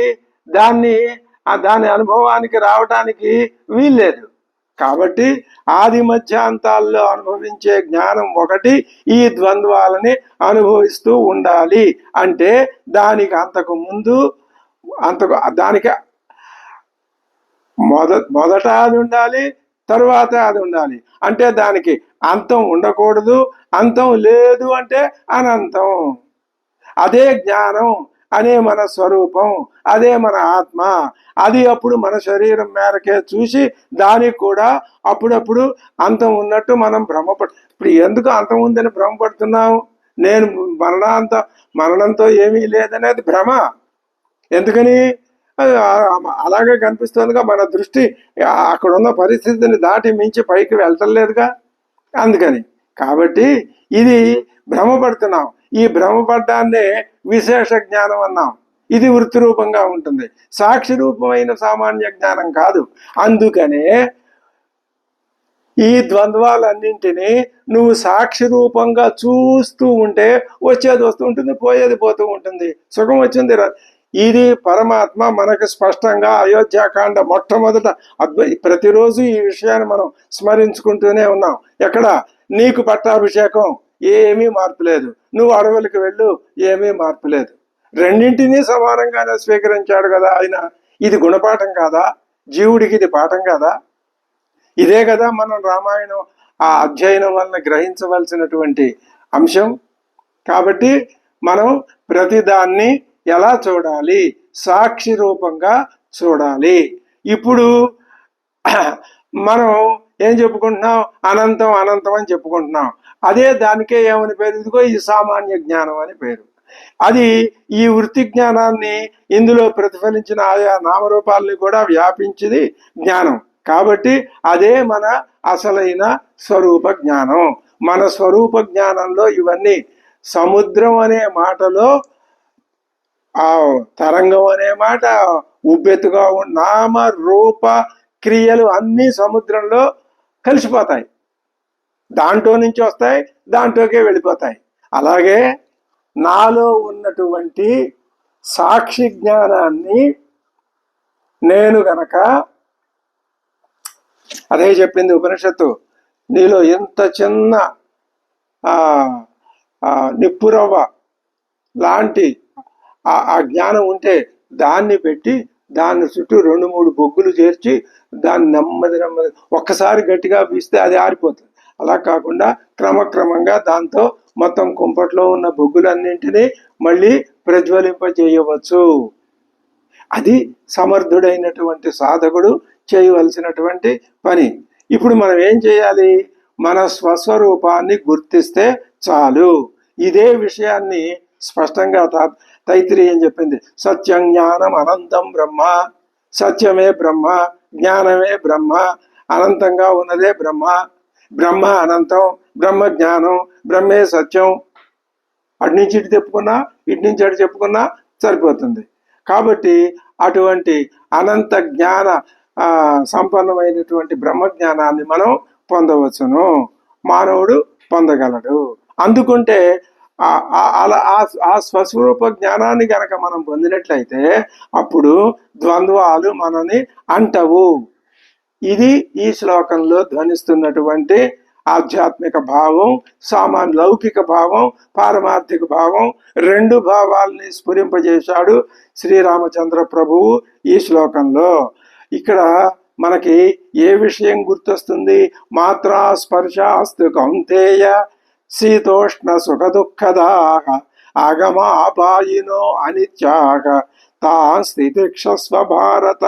దాని అనుభవానికి రావటానికి వీల్లేదు. కాబట్టి ఆది మధ్యాంతాల్లో అనుభవించే జ్ఞానం ఒకటి ఈ ద్వంద్వాలని అనుభవిస్తూ ఉండాలి. అంటే దానికి అంతకు ముందు దానికి మొదట అది ఉండాలి, తరువాత అది ఉండాలి. అంటే దానికి అంతం ఉండకూడదు, అంతం లేదు అంటే అనంతం. అదే జ్ఞానం, అనే మన స్వరూపం, అదే మన ఆత్మ. అది అప్పుడు మన శరీరం మేరకే చూసి దానికి కూడా అప్పుడప్పుడు అంతం ఉన్నట్టు మనం ఇప్పుడు ఎందుకు అంతం ఉందని భ్రమపడుతున్నాం? నేను మరణంతో ఏమీ లేదనేది భ్రమ. ఎందుకని? అలాగే కనిపిస్తుందిగా. మన దృష్టి అక్కడ ఉన్న పరిస్థితిని దాటి మించి పైకి వెళ్ళలేదుగా. అందుకని కాబట్టి ఇది భ్రమపడుతున్నాం. ఈ భ్రమపడ్డాన్నే విశేష జ్ఞానం అన్నాం. ఇది వృత్తి రూపంగా ఉంటుంది, సాక్షి రూపమైన సామాన్య జ్ఞానం కాదు. అందుకనే ఈ ద్వంద్వాలన్నింటినీ నువ్వు సాక్షి రూపంగా చూస్తూ ఉంటే వచ్చేది వస్తూ ఉంటుంది, పోయేది పోతూ ఉంటుంది. సుఖం వచ్చింది. ఇది పరమాత్మ మనకు స్పష్టంగా అయోధ్యాకాండ మొట్టమొదట ప్రతిరోజు ఈ విషయాన్ని మనం స్మరించుకుంటూనే ఉన్నాం. ఎక్కడ? నీకు పట్టాభిషేకం, ఏమీ మార్పు లేదు. నువ్వు అడవులకు వెళ్ళు, ఏమీ మార్పు లేదు. రెండింటినీ సమానంగానే స్వీకరించాడు కదా ఆయన. ఇది గుణపాఠం కాదా? జీవుడికి ఇది పాఠం కాదా? ఇదే కదా మనం రామాయణం ఆ అధ్యయనం వలన గ్రహించవలసినటువంటి అంశం. కాబట్టి మనం ప్రతిదాన్ని ఎలా చూడాలి? సాక్షి రూపంగా చూడాలి. ఇప్పుడు మనం ఏం చెప్పుకుంటున్నాం? అనంతం అనంతం అని చెప్పుకుంటున్నాం. అదే దానికే ఏమని పేరు? ఇదిగో ఈ సామాన్య జ్ఞానం అని పేరు. అది ఈ వృత్తి జ్ఞానాన్ని, ఇందులో ప్రతిఫలించిన ఆయా నామరూపాలని కూడా వ్యాపించింది జ్ఞానం. కాబట్టి అదే మన అసలైన స్వరూప జ్ఞానం. మన స్వరూప జ్ఞానంలో ఇవన్నీ సముద్రం అనే మాటలో ఆ తరంగం అనే మాట ఉబ్బెత్తుగా నామ రూప క్రియలు అన్నీ సముద్రంలో కలిసిపోతాయి. దాంట్లో నుంచి వస్తాయి, దాంట్లోకే వెళ్ళిపోతాయి. అలాగే నాలో ఉన్నటువంటి సాక్షి జ్ఞానాన్ని నేను గనక, అదే చెప్పింది ఉపనిషత్తు, నీలో ఎంత చిన్న నిప్పురవ్వ లాంటి ఆ జ్ఞానం ఉంటే దాన్ని పెట్టి దాని చుట్టూ 2-3 బొగ్గులు చేర్చి దాన్ని నెమ్మది ఒక్కసారి గట్టిగా వీస్తే అది ఆరిపోతుంది. అలా కాకుండా క్రమక్రమంగా దాంతో మొత్తం కుంపట్లో ఉన్న బొగ్గులన్నింటినీ మళ్ళీ ప్రజ్వలింపజేయవచ్చు. అది సమర్థుడైనటువంటి సాధకుడు చేయవలసినటువంటి పని. ఇప్పుడు మనం ఏం చేయాలి? మన స్వస్వరూపాన్ని గుర్తిస్తే చాలు. ఇదే విషయాన్ని స్పష్టంగా తైత్తిరీయం చెప్పింది. సత్యం జ్ఞానం అనంతం బ్రహ్మ. సత్యమే బ్రహ్మ, జ్ఞానమే బ్రహ్మ, అనంతంగా ఉన్నదే బ్రహ్మ. బ్రహ్మ అనంతం, బ్రహ్మ జ్ఞానం, బ్రహ్మే సత్యం. అటు నుంచి ఇటు చెప్పుకున్నా, ఇటు నుంచి అటు చెప్పుకున్నా సరిపోతుంది. కాబట్టి అటువంటి అనంత జ్ఞాన సంపన్నమైనటువంటి బ్రహ్మజ్ఞానాన్ని మనం పొందవచ్చును, మానవుడు పొందగలడు. అందుకుంటే అలా ఆ స్వస్వరూప జ్ఞానాన్ని గనక మనం పొందినట్లయితే అప్పుడు ద్వంద్వాలు మనని అంటవు. ఇది ఈ శ్లోకంలో ధ్వనిస్తున్నటువంటి ఆధ్యాత్మిక భావం, లౌకిక భావం, పారమార్థిక భావం, రెండు భావాల్ని స్ఫురింపజేశాడు శ్రీరామచంద్ర ప్రభువు ఈ శ్లోకంలో. ఇక్కడ మనకి ఏ విషయం గుర్తొస్తుంది? మాత్రా స్పర్శాస్తు కౌంతేయ శీతోష్ణ సుఖ దుఃఖదాహ ఆగమాపాయినో అనిత్యాగ తాన్ స్థితిక్షస్వ భారత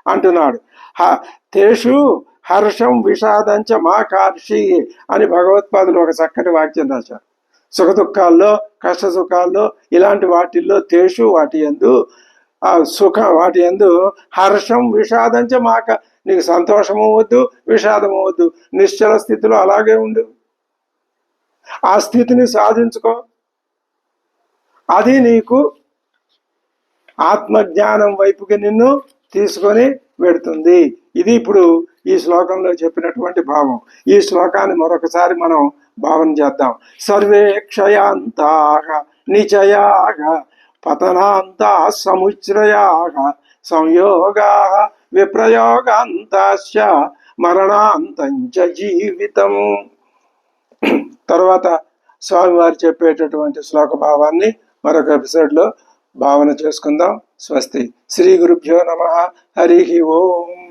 అంటున్నాడు. తేషు హర్షం విషాదంచ మా కార్షి అని భగవత్పాదులు ఒక చక్కటి వాక్యం రాశారు. సుఖ దుఃఖాల్లో, కష్ట సుఖాల్లో, ఇలాంటి వాటిల్లో తేషు వాటి యందు వాటి యందు హర్షం విషాదంచ మాక, నీకు సంతోషము వద్దు, విషాదము వద్దు, నిశ్చల స్థితిలో అలాగే ఉండు. ఆ స్థితిని సాధించుకో. అది నీకు ఆత్మజ్ఞానం వైపుకి నిన్ను తీసుకొని వెడుతుంది. ఇది ఇప్పుడు ఈ శ్లోకంలో చెప్పినటువంటి భావం. ఈ శ్లోకాన్ని మరొకసారి మనం భావన చేద్దాం. సర్వే క్షయాంతాః నిచయాః పతనాంతాః సముచ్రయాః సంయోగాః విప్రయోగాంతాశ్చ మరణాంతంచ జీవితం. తర్వాత స్వామివారు చెప్పేటటువంటి శ్లోక భావాన్ని మరొక ఎపిసోడ్లో భావన చేసుకుందాం. స్వస్తి. శ్రీ గురుభ్యో నమః. హరి ఓం.